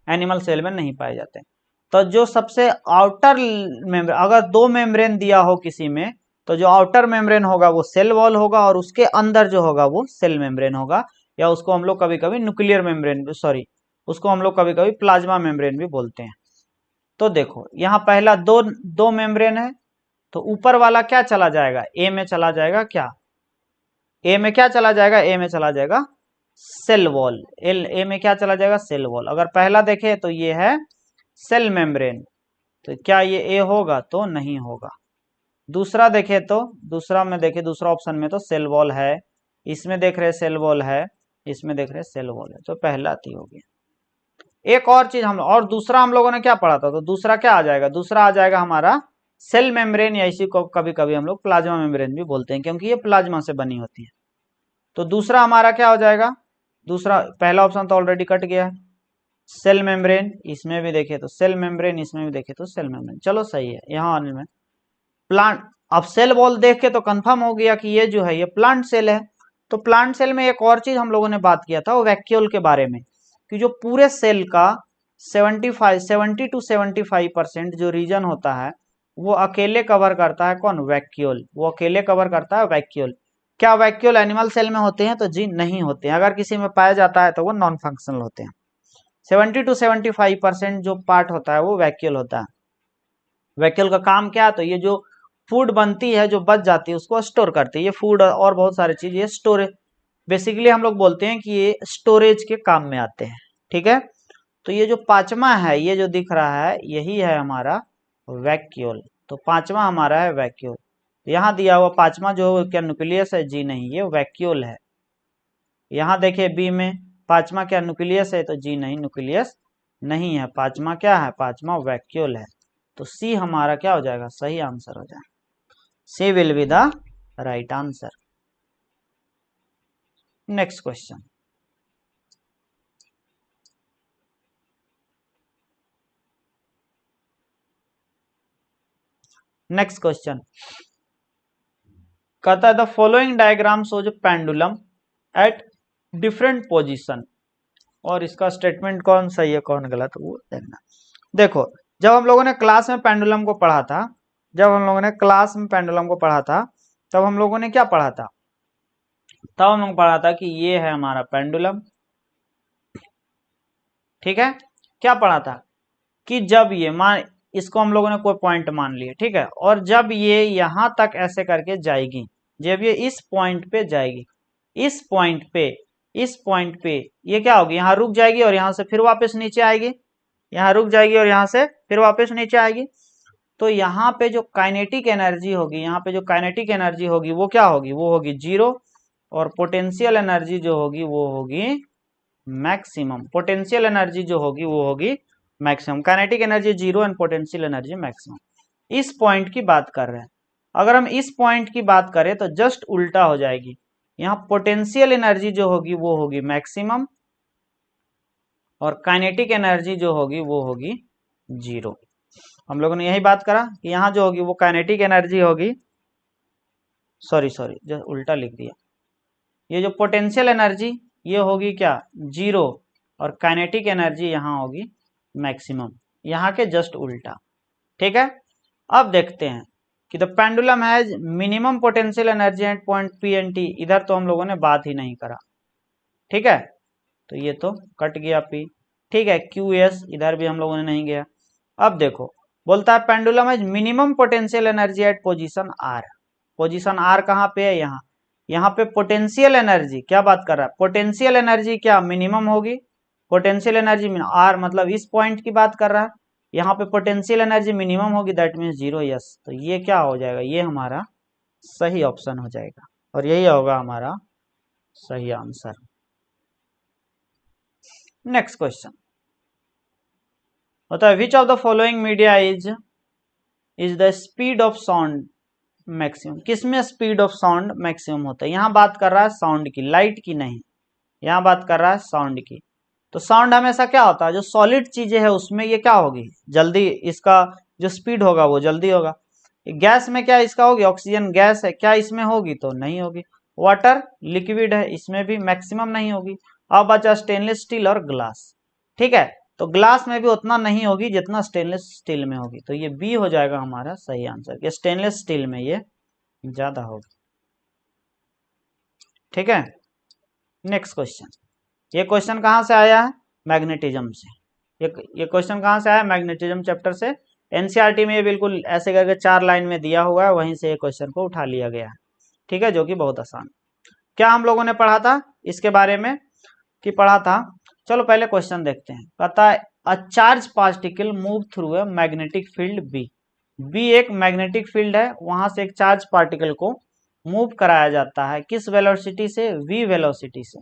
एनिमल सेल में नहीं पाए जाते हैं। तो जो सबसे आउटर मेम्ब्रेन, अगर दो मेम्ब्रेन दिया हो किसी में, तो जो आउटर मेम्ब्रेन होगा वो सेल वॉल होगा और उसके अंदर जो होगा वो सेल मेम्ब्रेन होगा, या उसको हम लोग कभी कभी न्यूक्लियर मेम्ब्रेन, सॉरी उसको हम लोग कभी कभी प्लाज्मा मेम्ब्रेन भी बोलते हैं। तो देखो यहाँ पहला दो दो मेम्ब्रेन है, तो ऊपर वाला क्या चला जाएगा? ए में चला जाएगा। क्या ए में क्या चला जाएगा? ए में चला जाएगा सेल वॉल। ए में क्या चला जाएगा? Cell wall. अगर पहला देखे तो ये है सेल मेम्ब्रेन, तो क्या ये ए होगा? तो नहीं होगा। दूसरा देखे तो, दूसरा में देखे, दूसरा ऑप्शन में तो सेल वॉल है, इसमें देख रहे सेल वॉल है, इसमें देख रहे सेल वॉल है, तो पहला ती हो गया। एक और चीज हम, और दूसरा हम लोगों ने क्या पढ़ा था, तो दूसरा क्या आ जाएगा? दूसरा आ जाएगा हमारा सेल मेम्ब्रेन, या इसी को कभी कभी हम लोग प्लाज्मा मेम्ब्रेन भी बोलते हैं क्योंकि ये प्लाज्मा से बनी होती है। तो दूसरा हमारा क्या हो जाएगा? दूसरा, पहला ऑप्शन तो ऑलरेडी कट गया है, सेल मेम्ब्रेन। इसमें भी देखे तो सेल मेम्ब्रेन, इसमें भी देखे तो सेल मेम्ब्रेन, चलो सही है। यहाँ आने में प्लांट, अब सेल वॉल देख के तो कंफर्म हो गया कि ये जो है ये प्लांट सेल है। तो प्लांट सेल में एक और चीज हम लोगों ने बात किया था वो वैक्यूल के बारे में, कि जो पूरे सेल का 70 to 75% जो रीजन होता है वो अकेले कवर करता है कौन? वैक्यूल। वो अकेले कवर करता है वैक्यूल। क्या वैक्यूल एनिमल सेल में होते हैं? तो जी नहीं होते हैं। अगर किसी में पाया जाता है तो वो नॉन फंक्शनल होते हैं। 70 to 75% जो पार्ट होता है वो वैक्यूल होता है। वैक्यूल का काम क्या है? तो ये जो फूड बनती है, जो बच जाती है, उसको स्टोर करती है। ये फूड और बहुत सारी चीज, ये स्टोरेज, बेसिकली हम लोग बोलते हैं कि ये स्टोरेज के काम में आते हैं। ठीक है, तो ये जो पांचवा है, ये जो दिख रहा है, यही है हमारा वैक्यूल। तो पांचवा हमारा है वैक्यूल। यहाँ दिया हुआ पांचवा जो क्या न्यूक्लियस है? जी नहीं, ये वैक्यूल है। यहाँ देखिए बी में पांचवा क्या न्यूक्लियस है? तो जी नहीं, न्यूक्लियस नहीं है। पांचवा क्या है? पांचवा वैक्यूल है। तो सी हमारा क्या हो जाएगा? सही आंसर हो जाएगा। C will be the right answer. Next question. Next question कहता है the following diagram shows pendulum at different position. और इसका स्टेटमेंट कौन सही है कौन गलत वो देखना। देखो, जब हम लोगों ने क्लास में पेंडुलम को पढ़ा था, जब हम लोगों ने क्लास में पेंडुलम को पढ़ा था, तब हम लोगों ने क्या पढ़ा था? तब हम लोग पढ़ा था कि ये है हमारा पेंडुलम। ठीक है, क्या पढ़ा था कि जब ये मान, इसको हम लोगों ने कोई पॉइंट मान लिया, ठीक है, और जब ये यहां तक ऐसे करके जाएगी, जब ये इस पॉइंट पे जाएगी, इस पॉइंट पे, इस पॉइंट पे ये क्या होगी? यहाँ रुक जाएगी और यहाँ से फिर वापस नीचे आएगी, यहाँ रुक जाएगी और यहाँ से फिर वापस नीचे आएगी। तो यहाँ पे जो काइनेटिक एनर्जी होगी, यहाँ पे जो काइनेटिक एनर्जी होगी वो क्या होगी? वो होगी 0। और पोटेंशियल एनर्जी जो होगी वो होगी मैक्सिमम। पोटेंशियल एनर्जी जो होगी वो होगी maximum. Kinetic energy 0 and potential energy maximum. इस पॉइंट की बात कर रहे हैं। अगर हम इस पॉइंट की बात करें तो जस्ट उल्टा हो जाएगी। यहाँ पोटेंशियल एनर्जी जो होगी वो होगी मैक्सिमम, और काइनेटिक एनर्जी जो होगी वो होगी 0। हम लोगों ने यही बात करा कि यहाँ जो होगी वो काइनेटिक एनर्जी होगी, सॉरी जो उल्टा लिख दिया, ये जो पोटेंशियल एनर्जी ये होगी क्या? 0। और काइनेटिक एनर्जी यहाँ होगी मैक्सिमम, यहाँ के जस्ट उल्टा। ठीक है, अब देखते हैं कि the pendulum has minimum potential energy eight point P and T. इधर तो हम लोगों ने बात ही नहीं करा। ठीक है, तो ये तो कट गया पी। ठीक है, क्यू एस इधर भी हम लोगों ने नहीं गया। अब देखो, बोलता है pendulum has minimum potential energy at position R. Position R कहाँ पे है, यहाँ। यहाँ पे पोटेंशियल एनर्जी क्या बात कर रहा है, पोटेंशियल एनर्जी क्या मिनिमम होगी, पोटेंशियल एनर्जी आर मतलब इस पॉइंट की बात कर रहा है, यहाँ पे पोटेंशियल एनर्जी मिनिमम होगी, दैट मीन्स 0। यस, तो ये क्या हो जाएगा, ये हमारा सही ऑप्शन हो जाएगा और यही होगा हमारा सही आंसर। नेक्स्ट क्वेश्चन होता है which of the following media is the speed of sound maximum, किसमें स्पीड ऑफ साउंड मैक्सिमम होता है। यहाँ बात कर रहा है साउंड की, लाइट की नहीं, यहाँ बात कर रहा है साउंड की। तो साउंड हमेशा क्या होता है, जो सॉलिड चीजें है उसमें ये क्या होगी, जल्दी इसका जो स्पीड होगा वो जल्दी होगा। गैस में क्या इसका होगी, ऑक्सीजन गैस है, क्या इसमें होगी, तो नहीं होगी। वाटर लिक्विड है, इसमें भी मैक्सिमम नहीं होगी। अब बचा स्टेनलेस स्टील और ग्लास, ठीक है, तो ग्लास में भी उतना नहीं होगी जितना स्टेनलेस स्टील में होगी, तो ये बी हो जाएगा हमारा सही आंसर, कि स्टेनलेस स्टील में ये ज्यादा होगी। ठीक है, नेक्स्ट क्वेश्चन, ये क्वेश्चन कहाँ से आया है, मैग्नेटिज्म से। ये क्वेश्चन कहाँ से आया, मैग्नेटिज्म चैप्टर से। एनसीईआरटी में ये बिल्कुल ऐसे करके 4 लाइन में दिया हुआ है, वहीं से ये क्वेश्चन को उठा लिया गया है। ठीक है, जो कि बहुत आसान। क्या हम लोगों ने पढ़ा था इसके बारे में, कि पढ़ा था, चलो पहले क्वेश्चन देखते हैं। कहता है a charge particle move through a magnetic field B. B एक मैग्नेटिक फील्ड है, वहां से एक चार्ज पार्टिकल को मूव कराया जाता है, किस वेलोसिटी से, वी वेलोसिटी से।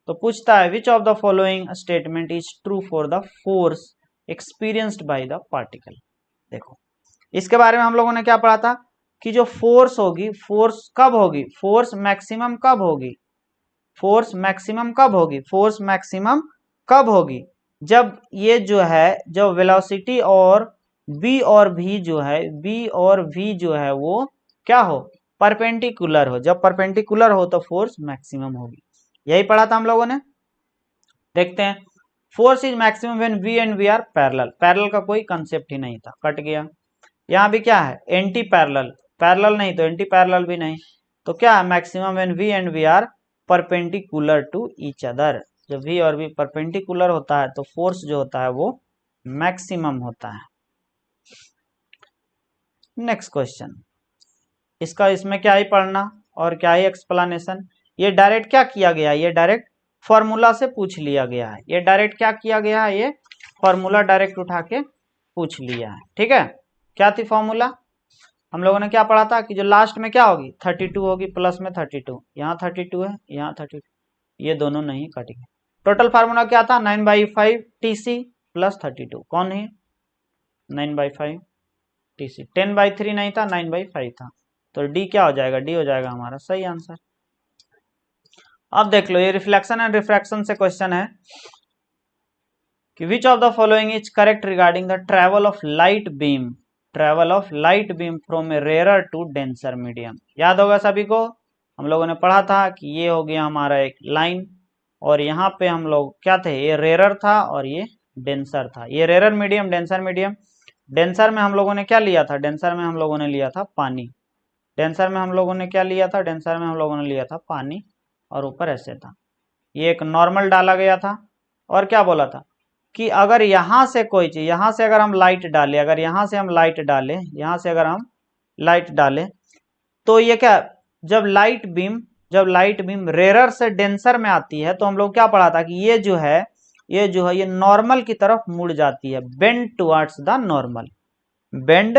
तो पूछता है which of the following statement is true for the force experienced by the particle. देखो इसके बारे में हम लोगों ने क्या पढ़ा था, कि जो फोर्स होगी, फोर्स कब होगी, फोर्स मैक्सिमम कब होगी, फोर्स मैक्सिमम कब होगी, फोर्स मैक्सिमम कब होगी, जब ये जो है, जब वेलोसिटी और बी और वी जो है, बी और वी जो है वो क्या हो, परपेंडिकुलर हो। जब परपेंडिकुलर हो तो फोर्स मैक्सिमम होगी, यही पढ़ा था हम लोगों ने। देखते हैं, force is maximum when v and v are parallel. Parallel का कोई कंसेप्ट ही नहीं था, कट गया। यहाँ भी क्या है, एंटी पैरेलल, पैरेलल नहीं तो एंटी पैरेलल भी नहीं, तो क्या है, maximum when v and v are perpendicular to each other. जब वी और वी परपेंडिकुलर होता है तो फोर्स जो होता है वो मैक्सिमम होता है। नेक्स्ट क्वेश्चन, इसका इसमें क्या ही पढ़ना और क्या ही एक्सप्लेनेशन, ये डायरेक्ट क्या किया गया, ये डायरेक्ट फॉर्मूला से पूछ लिया गया है। ये डायरेक्ट क्या किया गया है, ये फॉर्मूला डायरेक्ट उठा के पूछ लिया है। ठीक है, क्या थी फॉर्मूला, हम लोगों ने क्या पढ़ा था, कि जो लास्ट में क्या होगी 32 होगी, प्लस में 32, यहाँ 32 है, यहाँ 32, ये दोनों नहीं कटेंगे। टोटल फार्मूला क्या था, 9/5 TC प्लस 32, कौन है 9/5 TC, 10/3 नहीं था, 9/5 था, तो डी क्या हो जाएगा, डी हो जाएगा हमारा सही आंसर। अब देख लो, ये रिफ्लेक्शन एंड रिफ्रैक्शन से क्वेश्चन है कि which of the following is correct regarding the travel of light beam, travel of light beam from a rare to denser medium. याद होगा सभी को, हम लोगों ने पढ़ा था कि ये हो गया हमारा एक लाइन, और यहाँ पे हम लोग क्या थे, ये रेयर था और ये डेंसर था। ये rare medium, denser medium. Denser में हम लोगों ने क्या लिया था, डेंसर में हम लोगों ने लिया था पानी। डेंसर में हम लोगों ने क्या लिया था, डेंसर में हम लोगों ने लिया था पानी, और ऊपर ऐसे था, ये एक नॉर्मल डाला गया था। और क्या बोला था कि अगर यहाँ से कोई चीज, यहाँ से अगर हम लाइट डालें, अगर यहाँ से हम लाइट डालें, यहाँ से अगर हम लाइट डालें, तो ये क्या, जब लाइट बीम रेयर से डेंसर में आती है, तो हम लोग क्या पढ़ा था कि ये जो है ये नॉर्मल की तरफ मुड़ जाती है, bend towards the normal, bend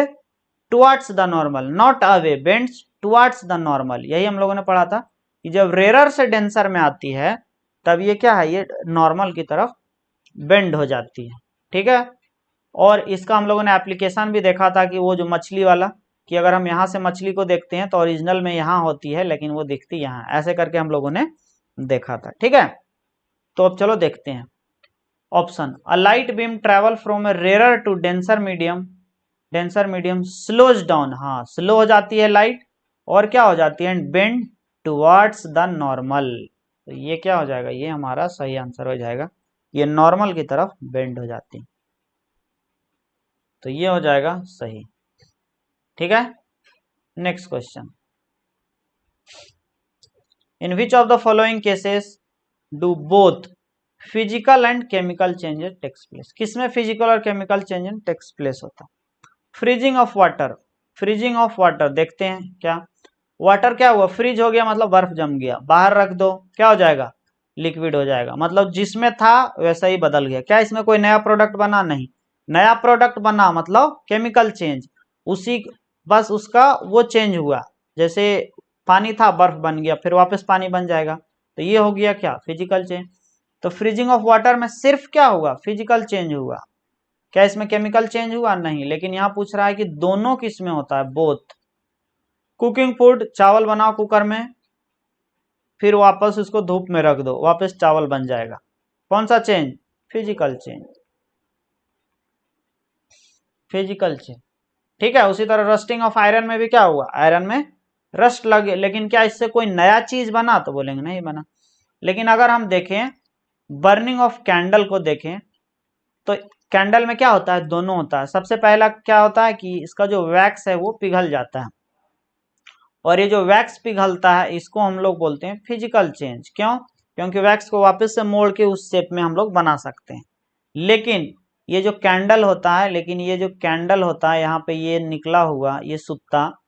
towards the normal, not away, bends towards the normal. यही हम लोगों ने पढ़ा था कि जब रेयर से डेंसर में आती है तब ये क्या है, ये नॉर्मल की तरफ बेंड हो जाती है। ठीक है, और इसका हम लोगों ने एप्लीकेशन भी देखा था कि वो जो मछली वाला, कि अगर हम यहाँ से मछली को देखते हैं तो ओरिजिनल में यहाँ होती है लेकिन वो दिखती यहाँ, ऐसे करके हम लोगों ने देखा था। ठीक है, तो अब चलो देखते हैं option, a light beam travel from a rare to denser medium, denser medium slows down, हाँ स्लो हो जाती है लाइट, और क्या हो जाती है, बेंड टुवर्ड्स द नॉर्मल। तो ये क्या हो जाएगा, ये हमारा सही आंसर हो जाएगा, ये नॉर्मल की तरफ बेंड हो जाती है, तो ये हो जाएगा सही। ठीक है, next question, in which of the following cases do both physical and chemical changes takes place. किसमें फिजिकल और केमिकल चेंजेस टेक्स प्लेस होता है, freezing of water, freezing of water, देखते हैं क्या वाटर क्या हुआ, फ्रीज हो गया मतलब बर्फ जम गया, बाहर रख दो क्या हो जाएगा, लिक्विड हो जाएगा, मतलब जिसमें था वैसा ही बदल गया। क्या इसमें कोई नया प्रोडक्ट बना, नहीं, नया प्रोडक्ट बना मतलब केमिकल चेंज, उसी बस उसका वो चेंज हुआ, जैसे पानी था बर्फ बन गया, फिर वापस पानी बन जाएगा, तो ये हो गया क्या, फिजिकल चेंज। तो फ्रीजिंग ऑफ वाटर में सिर्फ क्या हुआ, फिजिकल चेंज हुआ, क्या इसमें केमिकल चेंज हुआ, नहीं। लेकिन यहाँ पूछ रहा है कि दोनों किस में होता है, बोथ। कुकिंग फूड, चावल बनाओ कुकर में, फिर वापस उसको धूप में रख दो, वापस चावल बन जाएगा, कौन सा change, physical change, physical change, ठीक है। उसी तरह रस्टिंग ऑफ आयरन में भी क्या हुआ, आयरन में रस्ट लगे, लेकिन क्या इससे कोई नया चीज बना, तो बोलेंगे नहीं बना। लेकिन अगर हम देखें बर्निंग ऑफ कैंडल को देखें, तो कैंडल में क्या होता है, दोनों होता है। सबसे पहला क्या होता है कि इसका जो वैक्स है वो पिघल जाता है, और ये जो वैक्स पिघलता है इसको हम लोग बोलते हैं फिजिकल चेंज। क्यों, क्योंकि वैक्स को वापस से मोड़ के उस शेप में हम लोग बना सकते हैं। लेकिन ये जो कैंडल होता है, लेकिन ये जो कैंडल होता है यहाँ पे ये निकला हुआ ये सूता,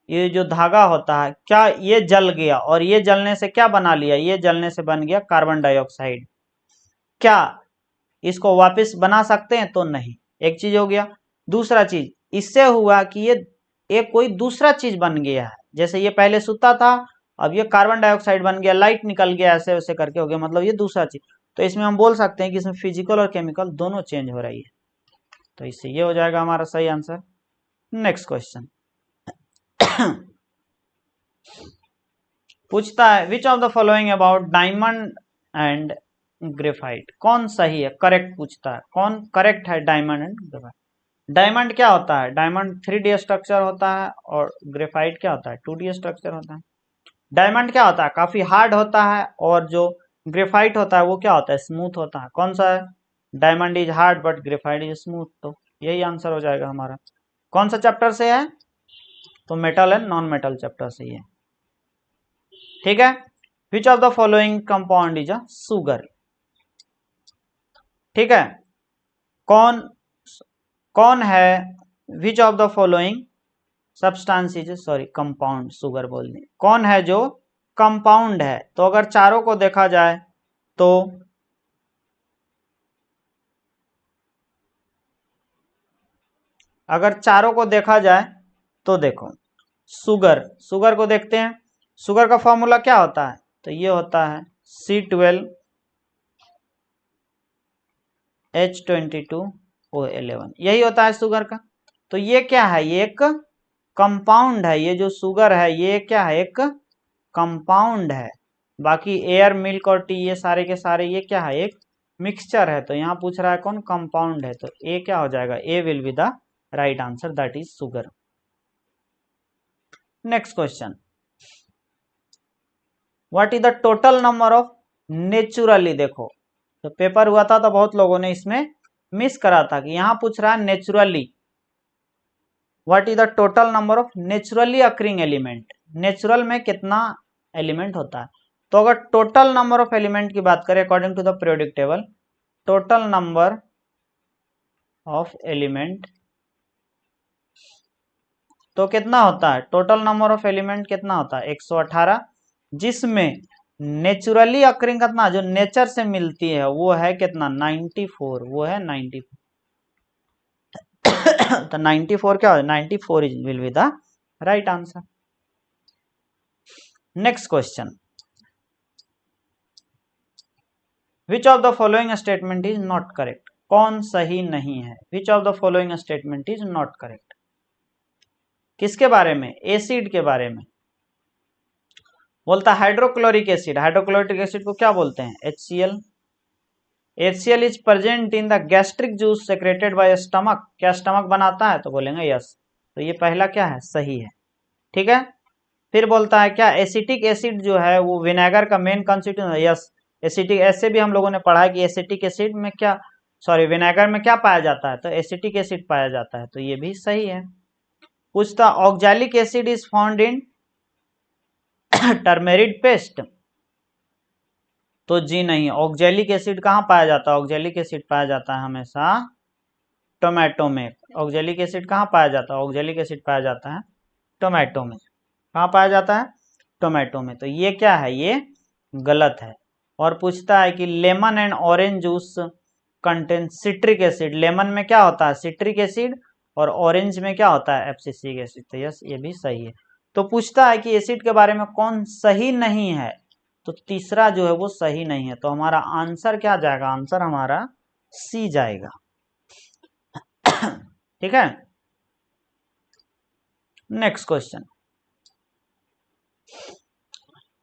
ये जो धागा होता है, क्या ये जल गया, और ये जलने से क्या बना लिया, ये जलने से बन गया कार्बन डाइऑक्साइड। क्या इसको वापस बना सकते हैं, तो नहीं, एक चीज हो गया। दूसरा चीज इससे हुआ कि ये एक कोई दूसरा चीज बन गया है, जैसे ये पहले सूता था, अब ये कार्बन डाइऑक्साइड बन गया, लाइट निकल गया, ऐसे वैसे करके हो गया, मतलब ये दूसरा चीज। तो इसमें हम बोल सकते हैं कि इसमें फिजिकल और केमिकल दोनों चेंज हो रही है, तो इससे ये हो जाएगा हमारा सही आंसर। नेक्स्ट क्वेश्चन पूछता है which of the following about diamond and graphite, कौन सही है, करेक्ट पूछता है, कौन करेक्ट है डायमंड एंड ग्रेफाइट। डायमंड क्या होता है, डायमंड 3D स्ट्रक्चर होता है, और ग्रेफाइट क्या होता है, 2D स्ट्रक्चर होता है। डायमंड क्या होता है, काफी हार्ड होता है, और जो ग्रेफाइट होता है वो क्या होता है, स्मूथ होता है। कौन सा है, diamond is hard but graphite is smooth, तो यही आंसर हो जाएगा हमारा। कौन सा चैप्टर से है, तो metal and non metal chapter से ही है, ठीक है। Which of the following compound is a sugar, ठीक है। कौन कौन है, which of the following substance is, sorry compound, sugar बोलने, कौन है जो कंपाउंड है। तो अगर चारों को देखा जाए तो अगर चारों को देखा जाए तो देखो, सुगर, सुगर को देखते हैं, सुगर का फॉर्मूला क्या होता है, तो ये होता है C12H22O11, यही होता है शुगर का। तो ये क्या है, ये एक कंपाउंड है, ये जो शुगर है ये क्या है, एक कंपाउंड है। बाकी एयर, मिल्क और टी ये सारे के सारे ये क्या है, एक मिक्सचर है। तो यहाँ पूछ रहा है कौन कंपाउंड है, तो ए क्या हो जाएगा, A will be the right answer, that is sugar. Next question, what is the total number of naturally, देखो तो पेपर हुआ था तो बहुत लोगों ने इसमें मिस करा था कि यहाँ पूछ रहा है naturally, what is the total number of naturally occurring element, natural में कितना एलिमेंट होता है। तो अगर टोटल नंबर ऑफ एलिमेंट की बात करें according to the periodic table, total number of element तो कितना होता है, टोटल नंबर ऑफ एलिमेंट कितना होता है 118, जिसमें नेचुरली अक्रिंग कितना, जो नेचर से मिलती है वो है कितना 94, वो है 94। तो 94 क्या हो, 94 will be the right answer. Next question, which of the following statement is not correct, कौन सही नहीं है, which of the following statement is not correct, किसके बारे में, एसिड के बारे में। बोलता हाइड्रोक्लोरिक एसिड, हाइड्रोक्लोरिक एसिड को क्या बोलते हैं, HCl। HCl is present in the gastric juice secreted bye stomach, क्या स्टमक बनाता है, तो बोलेंगे यस। तो ये पहला क्या है, सही है, ठीक है। फिर बोलता है क्या एसिटिक एसिड जो है वो विनेगर का मेन कंस्टिट्यूएंट है, यस। एसिटिक, ऐसे भी हम लोगों ने पढ़ा है कि एसिटिक एसिड में क्या, सॉरी विनेगर में क्या पाया जाता है, तो एसिटिक एसिड पाया जाता है, तो ये भी सही है। पूछता oxalic acid is found in turmeric paste, तो जी नहीं, ऑक्जेलिक एसिड कहाँ पाया जाता है, ऑक्जेलिक एसिड पाया जाता है हमेशा टोमेटो में, ऑक्जेलिक एसिड कहाँ पाया जाता है? ऑक्जेलिक एसिड पाया जाता है टोमेटो में। कहाँ पाया जाता है? टोमेटो में। तो ये क्या है? ये गलत है। और पूछता है कि lemon and orange juice contain citric acid. Lemon में क्या होता है? Citric acid. और ऑरेंज में क्या होता है? Abscisic acid. तो यस, ये भी सही है। तो पूछता है कि एसिड के बारे में कौन सही नहीं है, तो तीसरा जो है वो सही नहीं है। तो हमारा आंसर क्या जाएगा? आंसर हमारा सी जाएगा। ठीक है, नेक्स्ट क्वेश्चन।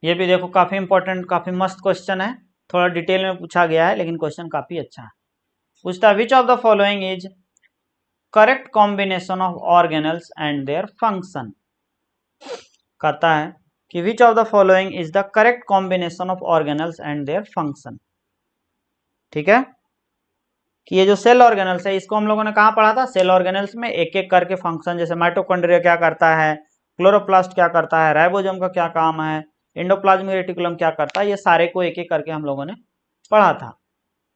ये भी देखो काफी इंपॉर्टेंट, काफी मस्त क्वेश्चन है। थोड़ा डिटेल में पूछा गया है लेकिन क्वेश्चन काफी अच्छा है। पूछता है which of the following is correct combination of organelles and their function. कहता है कि which of the following is the correct combination of organelles and their function. ठीक है, कि ये जो सेल ऑर्गेनल्स है इसको हम लोगों ने कहाँ पढ़ा था? सेल ऑर्गेनल्स में एक एक करके फंक्शन, जैसे माइटोकॉन्ड्रिया क्या करता है, क्लोरोप्लास्ट क्या करता है, राइबोसोम का क्या काम है, एंडोप्लाज्मिक रेटिकुलम क्या करता है, ये सारे को एक एक करके हम लोगों ने पढ़ा था।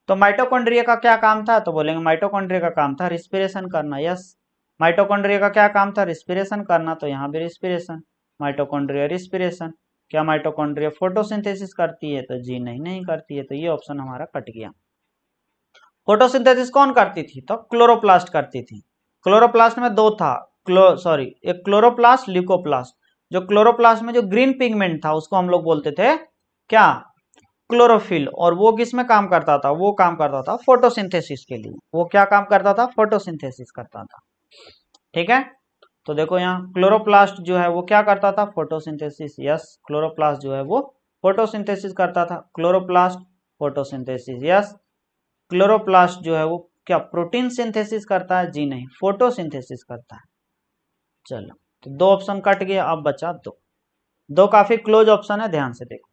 तो माइटोकॉन्ड्रिया का क्या काम था? तो बोलेंगे माइटोकॉन्ड्रिया का काम था रिस्पिरेशन करना। यस, माइटोकॉन्ड्रिया का क्या काम था? रिस्पिरेशन करना। तो यहाँ भी रिस्पिरेशन, माइटोकॉन्ड्रिया रिस्पिरेशन। क्या माइटोकॉन्ड्रिया फोटोसिंथेसिस करती है? तो जी नहीं, नहीं करती है। तो ये ऑप्शन हमारा कट गया। फोटोसिंथेसिस कौन करती थी? तो क्लोरोप्लास्ट करती थी। क्लोरोप्लास्ट में दो था, एक क्लोरोप्लास्ट, ल्यूकोप्लास्ट। जो क्लोरोप्लास्ट में जो ग्रीन पिगमेंट था उसको हम लोग बोलते थे क्या? क्लोरोफिल। और वो किस में काम करता था? वो काम करता था फोटोसिंथेसिस के लिए। वो क्या काम करता था? फोटोसिंथेसिस करता था। ठीक है, तो देखो यहाँ क्लोरोप्लास्ट जो है वो क्या करता था? फोटोसिंथेसिस। यस, क्लोरोप्लास्ट जो है वो फोटोसिंथेसिस करता था। Chloroplast photosynthesis. यस, क्लोरोप्लास्ट जो है वो क्या प्रोटीन सिंथेसिस करता है? जी नहीं, फोटोसिंथेसिस करता है। चलो, तो दो ऑप्शन कट गया, अब बचा दो काफी क्लोज ऑप्शन है, ध्यान से देखो।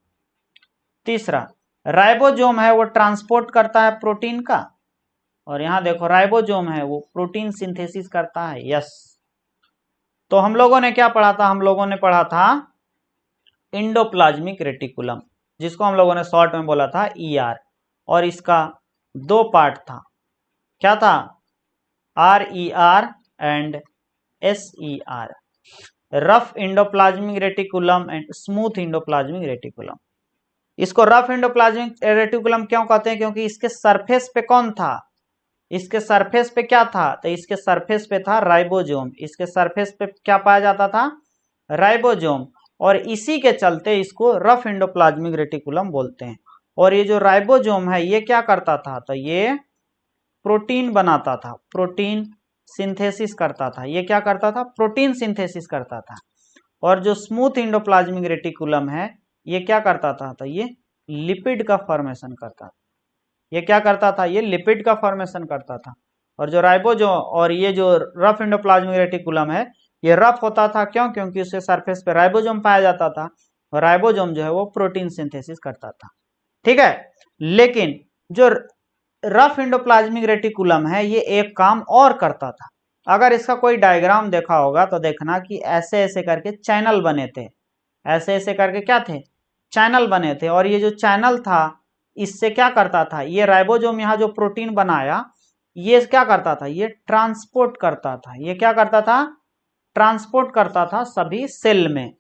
तीसरा, राइबोसोम है वो ट्रांसपोर्ट करता है प्रोटीन का, और यहां देखो राइबोसोम है वो प्रोटीन सिंथेसिस करता है। यस, तो हम लोगों ने क्या पढ़ा था? हम लोगों ने पढ़ा था इंडोप्लाज्मिक रेटिकुलम, जिसको हम लोगों ने शॉर्ट में बोला था ईआर। और इसका दो पार्ट था, क्या था? R E R and S E R, rough endoplasmic reticulum and smooth endoplasmic reticulum. इसको रफ इंडोप्लाज्मिक रेटिकुलम क्यों कहते हैं? क्योंकि इसके सरफेस पे कौन था? इसके सरफेस पे क्या था? तो इसके सरफेस पे था राइबोसोम। इसके सरफेस पे क्या पाया जाता था? राइबोसोम। और इसी के चलते इसको रफ इंडोप्लाज्मिक रेटिकुलम बोलते हैं। और ये जो राइबोसोम है ये क्या करता था? तो ये प्रोटीन बनाता था, प्रोटीन सिंथेसिस करता था। ये क्या करता था? प्रोटीन सिंथेसिस करता था। और जो स्मूथ इंडोप्लाज्मिक रेटिकुलम है ये क्या करता था? तो ये लिपिड का फॉर्मेशन करता था। ये क्या करता था? ये लिपिड का फॉर्मेशन करता था। और जो राइबोसोम और ये जो रफ इंडोप्लाज्मिक रेटिकुलम है ये रफ होता था, क्यों? क्योंकि उसके सरफेस पे राइबोसोम पाया जाता था, और राइबोसोम जो है वो प्रोटीन सिंथेसिस करता था। ठीक है, लेकिन जो रफ इंडोप्लाज्मिक रेटिकुलम है ये एक काम और करता था। अगर इसका कोई डायग्राम देखा होगा तो देखना कि ऐसे ऐसे करके चैनल बने थे। ऐसे ऐसे करके क्या थे? चैनल बने थे। और ये जो चैनल था इससे क्या करता था? ये राइबोसोम यहाँ जो प्रोटीन बनाया ये क्या करता था? ये ट्रांसपोर्ट करता था। ये क्या करता था? ट्रांसपोर्ट करता था सभी सेल में।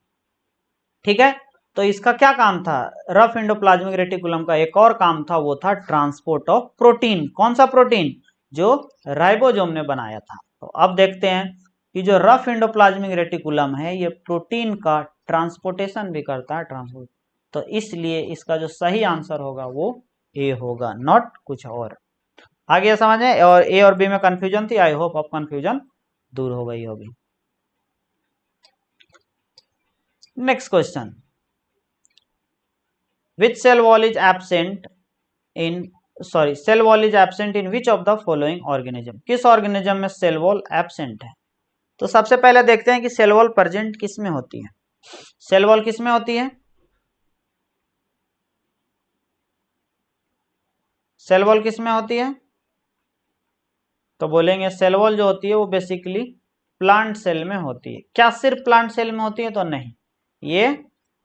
ठीक है, तो इसका क्या काम था? रफ इंडोप्लाज्मिक रेटिकुलम का एक और काम था, वो था ट्रांसपोर्ट ऑफ प्रोटीन। कौन सा प्रोटीन? जो राइबोसोम ने बनाया था। तो अब देखते हैं कि जो रफ इंडोप्लाज्मिक रेटिकुलम है ये प्रोटीन का ट्रांसपोर्टेशन भी करता है, ट्रांसपोर्ट। तो इसलिए इसका जो सही आंसर होगा वो ए होगा, नॉट कुछ और। आगे समझ में? और ए और बी में कंफ्यूजन थी, आई होप अब कंफ्यूजन दूर हो गई होगी। Next question, which cell wall is absent in cell wall is absent in which of the following organism? किस ऑर्गेनिज्म में सेल वॉल एब्सेंट है? तो सबसे पहले देखते हैं कि सेल वॉल प्रेजेंट किस में होती है। सेल वॉल किस में होती है? सेल वॉल किस में होती है? तो बोलेंगे सेल वॉल जो होती है वो बेसिकली प्लांट सेल में होती है। क्या सिर्फ प्लांट सेल में होती है? तो नहीं, ये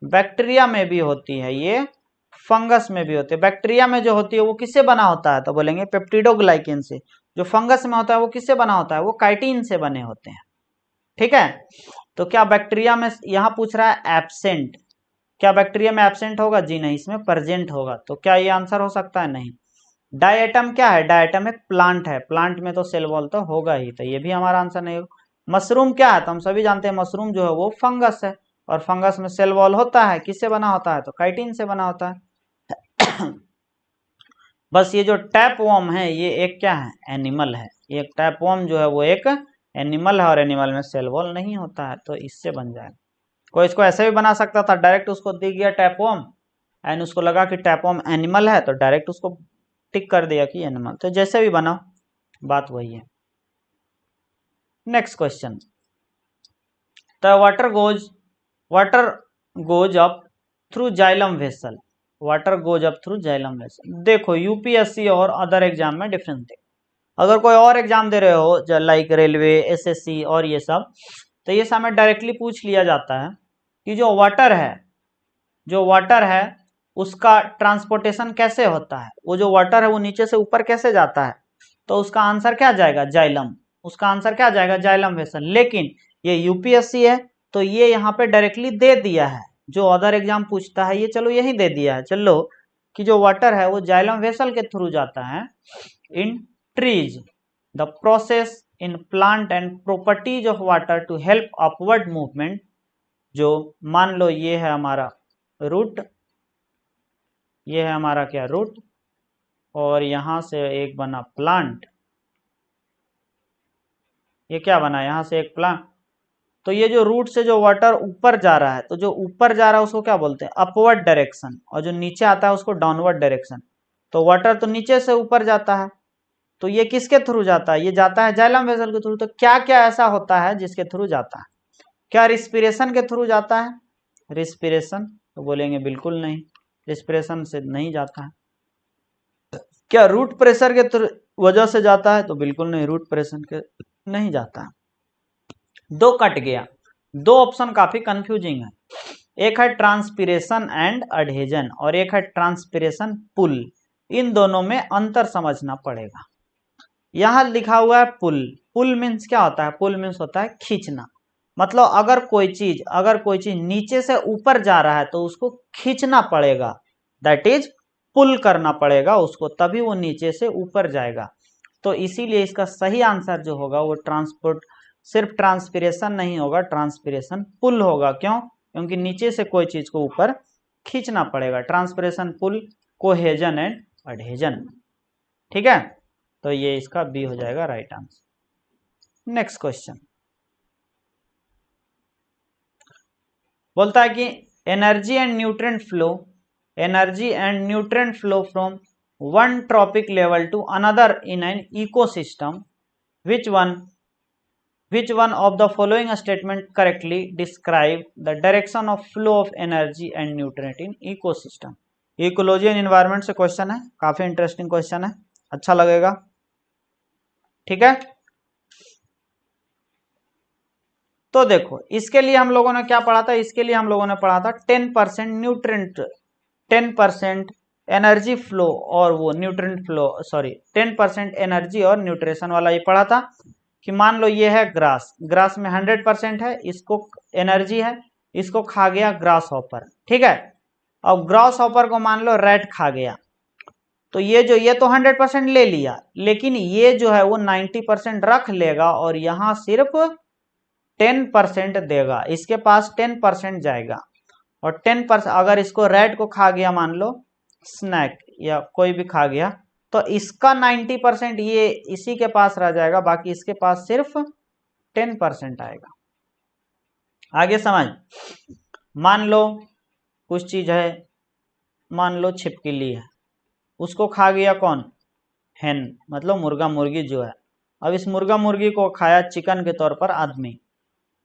बैक्टीरिया में भी होती है, ये फंगस में भी होती है। बैक्टीरिया में जो होती है वो किससे बना होता है? तो बोलेंगे पेप्टिडोग्लाइकेन से। जो फंगस में होता है वो किससे बना होता है, वो काइटिन से बने होते हैं। ठीक है, तो क्या बैक्टीरिया में, यहां पूछ रहा है एब्सेंट, क्या बैक्टीरिया में एब्सेंट होगा, जी नहीं, इसमें प्रेजेंट होगा। तो क्या ये आंसर हो सकता है, नहीं। डायटम क्या है, डायटम एक प्लांट है, प्लांट में तो सेल वॉल तो होगा ही, तो ये भी हमारा आंसर नहीं होगा। मशरूम क्या है, तो हम सभी जानते हैं मशरूम जो है वो फंगस है, और फंगस में सेल वॉल होता है, किससे बना होता है, तो काइटिन से बना होता है। बस ये जो टैपवॉर्म है ये एक क्या है, एनिमल है, एक टैपवॉर्म जो है वो एक एनिमल है, और एनिमल में सेल वॉल नहीं होता है, तो इससे बन जाएगा। कोई इसको ऐसे भी बना सकता था, डायरेक्ट उसको दे दिया टैपवॉर्म एंड उसको लगा कि टैपवॉर्म एनिमल है, तो डायरेक्ट उसको टिक कर दिया कि एनिमल, तो जैसे भी बना बात वही है। Next question, the water goes up through xylem vessel, water goes up through xylem vessel. देखो यूपीएससी और अदर एग्जाम में डिफरेंस देखो, अगर कोई और एग्जाम दे रहे हो लाइक रेलवे, एसएससी और ये सब, तो ये समय डायरेक्टली पूछ लिया जाता है कि जो वाटर है उसका ट्रांसपोर्टेशन कैसे होता है, वो जो वाटर है वो नीचे से ऊपर कैसे जाता है, तो उसका आंसर क्या जाएगा, जाइलम, उसका आंसर क्या जाएगा, जाइलम वेसल। लेकिन ये यूपीएससी है तो ये यहाँ पे डायरेक्टली दे दिया है, जो अदर एग्जाम पूछता है ये चलो यही दे दिया है, चलो कि जो वाटर है वो जाइलम वेसल के थ्रू जाता है। In trees the process in plant and properties of water to help upward movement, जो मान लो ये है हमारा रूट, ये है हमारा क्या रूट, और यहां से एक बना प्लांट, ये क्या बना यहां से एक प्लांट, तो ये जो रूट से जो वाटर ऊपर जा रहा है, तो जो ऊपर जा रहा है उसको क्या बोलते हैं, अपवर्ड डायरेक्शन, और जो नीचे आता है उसको डाउनवर्ड डायरेक्शन। तो वाटर तो नीचे से ऊपर जाता है, तो ये किसके थ्रू जाता है, ये जाता है जाइलम वेसल के थ्रू। तो क्या क्या ऐसा होता है जिसके थ्रू जाता है, क्या रिस्पिरेशन के थ्रू जाता है, रिस्पिरेशन, तो बोलेंगे बिल्कुल नहीं, रिस्पिरेशन से नहीं जाता है। क्या रूट प्रेशर के वजह से जाता है, तो बिल्कुल नहीं, रूट प्रेशर के नहीं जाता है। दो कट गया, दो ऑप्शन काफी कंफ्यूजिंग है, एक है ट्रांसपिरेशन एंड अडहेजन और एक है ट्रांसपिरेशन पुल, इन दोनों में अंतर समझना पड़ेगा। यहां लिखा हुआ है पुल, पुल मीन्स क्या होता है, पुल मीन्स होता है खींचना, मतलब अगर कोई चीज नीचे से ऊपर जा रहा है तो उसको खींचना पड़ेगा, दैट इज पुल करना पड़ेगा उसको, तभी वो नीचे से ऊपर जाएगा। तो इसीलिए इसका सही आंसर जो होगा वो सिर्फ ट्रांसपिरेशन नहीं होगा, ट्रांसपिरेशन पुल होगा। क्यों, क्योंकि नीचे से कोई चीज को ऊपर खींचना पड़ेगा, ट्रांसपिरेशन पुल, कोहेजन एंड अडहेजन। ठीक है, तो ये इसका बी हो जाएगा राइट आंसर। नेक्स्ट क्वेश्चन बोलता है कि energy and nutrient flow from one trophic level to another in an ecosystem, which one of the following statement correctly describe the direction of flow of energy and nutrient in ecosystem। Ecology and environment से question है, काफी interesting question है, अच्छा लगेगा। ठीक है, तो देखो इसके लिए हम लोगों ने क्या पढ़ा था, इसके लिए हम लोगों ने पढ़ा था 10% न्यूट्रिएंट, 10% एनर्जी फ्लो और वो न्यूट्रिएंट फ्लो, सॉरी 10% एनर्जी और न्यूट्रिशन वाला ये पढ़ा था कि मान लो ये है ग्रास, ग्रास में 100% है, इसको एनर्जी है, इसको खा गया ग्रास हॉपर। ठीक है, अब ग्रास हॉपर को मान लो रैट खा गया, तो ये तो 100% ले लिया, लेकिन ये जो है वो 90% रख लेगा और यहाँ सिर्फ 10% देगा, इसके पास 10% जाएगा, और 10% अगर इसको रैट को खा गया, मान लो स्नैक या कोई भी खा गया, तो इसका 90% ये इसी के पास रह जाएगा, बाकी इसके पास सिर्फ 10% आएगा। आगे समझ, मान लो कुछ चीज है, मान लो छिपकली है, उसको खा गया कौन, हेन, मतलब मुर्गा मुर्गी जो है, अब इस मुर्गा मुर्गी को खाया चिकन के तौर पर आदमी,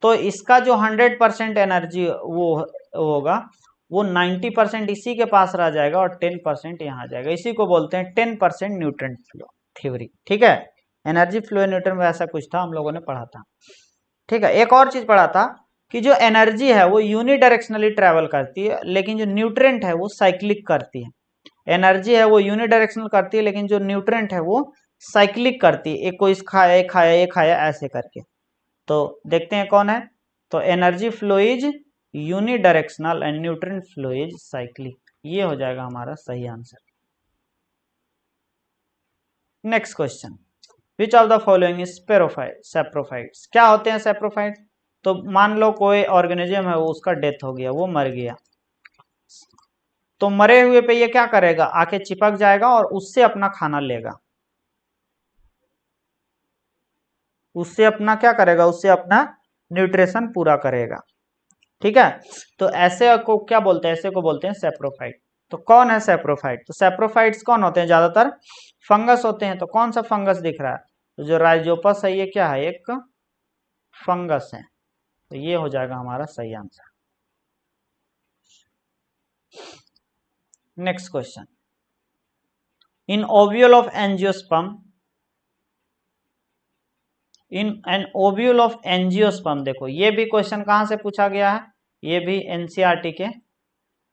तो इसका जो 100% एनर्जी वो होगा वो 90% इसी के पास रह जाएगा और 10% यहाँ आ जाएगा, इसी को बोलते हैं 10% न्यूट्रिएंट फ्लो थ्योरी। ठीक है, एनर्जी फ्लो न्यूट्रिएंट ऐसा कुछ था, हम लोगों ने पढ़ा था। ठीक है, एक और चीज पढ़ा था कि जो एनर्जी है वो यूनिडायरेक्शनली ट्रेवल करती है, लेकिन जो न्यूट्रिएंट है वो साइक्लिक करती है। एनर्जी है वो यूनिडायरेक्शनल करती है, लेकिन जो न्यूट्रिएंट है वो साइक्लिक करती है, एक को इस खाया, एक खाया, एक खाया, ऐसे करके। तो देखते हैं कौन है। तो energy flow is unidirectional and nutrient flow is cyclic. ये हो जाएगा हमारा सही answer. Next question, which of the following is sporophyte saprophytes. क्या होते हैं सैप्रोफाइट? तो मान लो कोई ऑर्गेनिज्म है, वो उसका डेथ हो गया, वो मर गया, तो मरे हुए पे ये क्या करेगा, आके चिपक जाएगा और उससे अपना खाना लेगा, उससे अपना क्या करेगा, उससे अपना न्यूट्रिशन पूरा करेगा। ठीक है, तो ऐसे को क्या बोलते हैं, ऐसे को बोलते हैं सैप्रोफाइट। तो कौन है सैप्रोफाइट? तो सैप्रोफाइट्स कौन होते हैं? ज्यादातर फंगस होते हैं। तो कौन सा फंगस दिख रहा है? तो जो राइजोपस है, ये क्या है, एक फंगस है। तो ये हो जाएगा हमारा सही answer. Next question, in ovule of angiosperm, in an ovule of angiosperm, देखो ये भी क्वेश्चन कहां से पूछा गया है, ये भी एनसीईआरटी के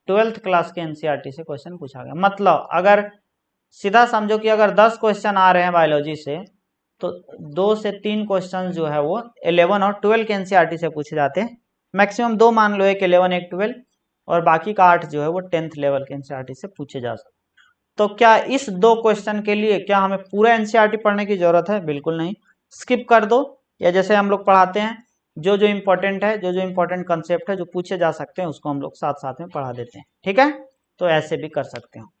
12th क्लास के एनसीईआरटी से क्वेश्चन पूछा गया। मतलब अगर सीधा समझो कि अगर 10 क्वेश्चन आ रहे हैं बायोलॉजी से, तो 2 से 3 क्वेश्चन जो है वो 11 और 12 के एनसीईआरटी से पूछे जाते हैं। मैक्सिमम 2 मान लो, एक 11 एक 12, और बाकी का 8 जो है वो 10th लेवल के एनसीईआरटी से पूछे जा सकते। तो क्या इस 2 क्वेश्चन के लिए क्या हमें पूरा एनसीईआरटी पढ़ने की जरूरत है? बिल्कुल नहीं, स्किप कर दो, या जैसे हम लोग पढ़ाते हैं, जो जो इम्पोर्टेंट है, जो जो इम्पोर्टेंट कंसेप्ट है, जो पूछे जा सकते हैं, उसको हम लोग साथ साथ में पढ़ा देते हैं। ठीक है, तो ऐसे भी कर सकते हो।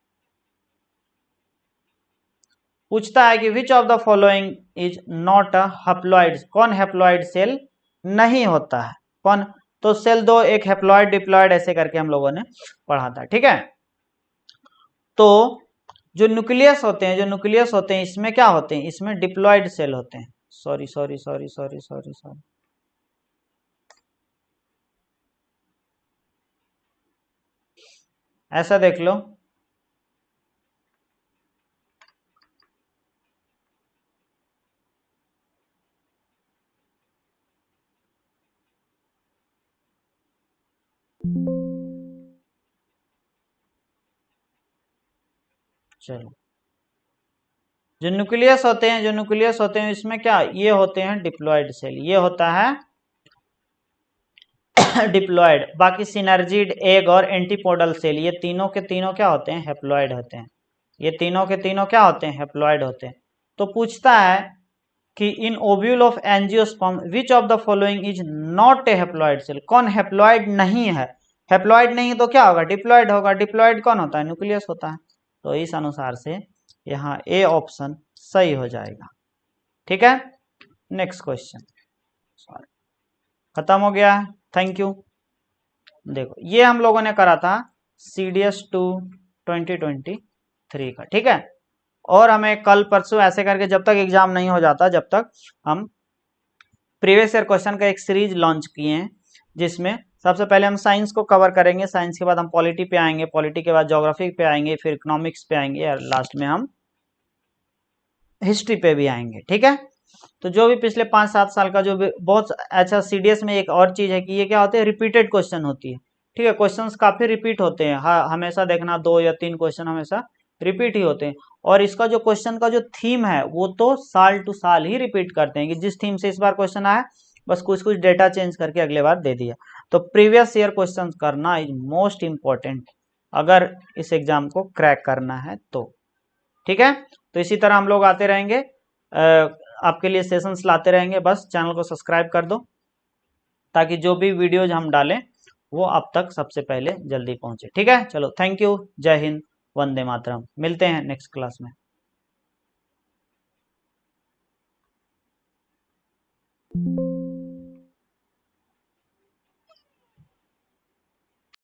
पूछता है कि which of the following is not a haploid, कौन हैप्लॉइड सेल नहीं होता है, कौन? तो सेल 2, एक हैप्लॉइड डिप्लॉइड, ऐसे करके हम लोगों ने पढ़ा था। ठीक है, तो जो न्यूक्लियस होते हैं, जो न्यूक्लियस होते हैं, इसमें क्या होते हैं, इसमें डिप्लॉइड सेल होते हैं। Sorry sorry sorry sorry sorry sorry, ऐसा देख लो, चलो, जो न्यूक्लियस होते हैं, जो न्यूक्लियस होते हैं, इसमें क्या, ये होते हैं डिप्लॉइड सेल, ये होता है डिप्लॉइड। बाकी सिनर्जिड, एग और एंटीपोडल सेल, ये तीनों के तीनों क्या होते हैं, हैप्लॉइड होते हैं। ये तीनों के तीनों क्या होते हैं, हैप्लॉइड होते हैं। तो पूछता है कि in ovule of angiosperm which of the following is not a haploid cell, कौन हैप्लॉइड नहीं है? हैप्लॉइड नहीं तो क्या होगा, डिप्लॉइड होगा। डिप्लॉइड कौन होता है, न्यूक्लियस होता है। तो इस अनुसार से यहाँ ए ऑप्शन सही हो जाएगा। ठीक है, नेक्स्ट क्वेश्चन, खत्म हो गया है, थैंक यू। देखो ये हम लोगों ने करा था CDS 2 2023 का। ठीक है, और हमें कल परसों ऐसे करके, जब तक एग्जाम नहीं हो जाता, जब तक हम प्रीवियस ईयर क्वेश्चन का एक सीरीज लॉन्च किए हैं, जिसमें सबसे पहले हम साइंस को कवर करेंगे, साइंस के बाद हम पॉलिटी पे आएंगे, पॉलिटी के बाद ज्योग्राफी पे आएंगे, फिर इकोनॉमिक्स पे आएंगे, और लास्ट में हम हिस्ट्री पे भी आएंगे। ठीक है, तो जो भी पिछले 5-7 साल का जो भी बहुत अच्छा, CDS में एक और चीज है कि ये क्या होते हैं, रिपीटेड क्वेश्चन होती है। ठीक है, क्वेश्चंस काफी रिपीट होते हैं, हाँ, हमेशा देखना 2 या 3 क्वेश्चन हमेशा रिपीट ही होते हैं। और इसका जो क्वेश्चन का जो थीम है, वो तो साल टू साल ही रिपीट करते हैं, कि जिस थीम से इस बार क्वेश्चन आया, बस कुछ कुछ डेटा चेंज करके अगले बार दे दिया। तो प्रीवियस ईयर क्वेश्चन करना इज मोस्ट इंपॉर्टेंट, अगर इस एग्जाम को क्रैक करना है तो। ठीक है, तो इसी तरह हम लोग आते रहेंगे, आपके लिए सेशंस लाते रहेंगे। बस चैनल को सब्सक्राइब कर दो, ताकि जो भी वीडियोज हम डालें वो आप तक सबसे पहले जल्दी पहुंचे। ठीक है, चलो, थैंक यू, जय हिंद, वंदे मातरम, मिलते हैं नेक्स्ट क्लास में।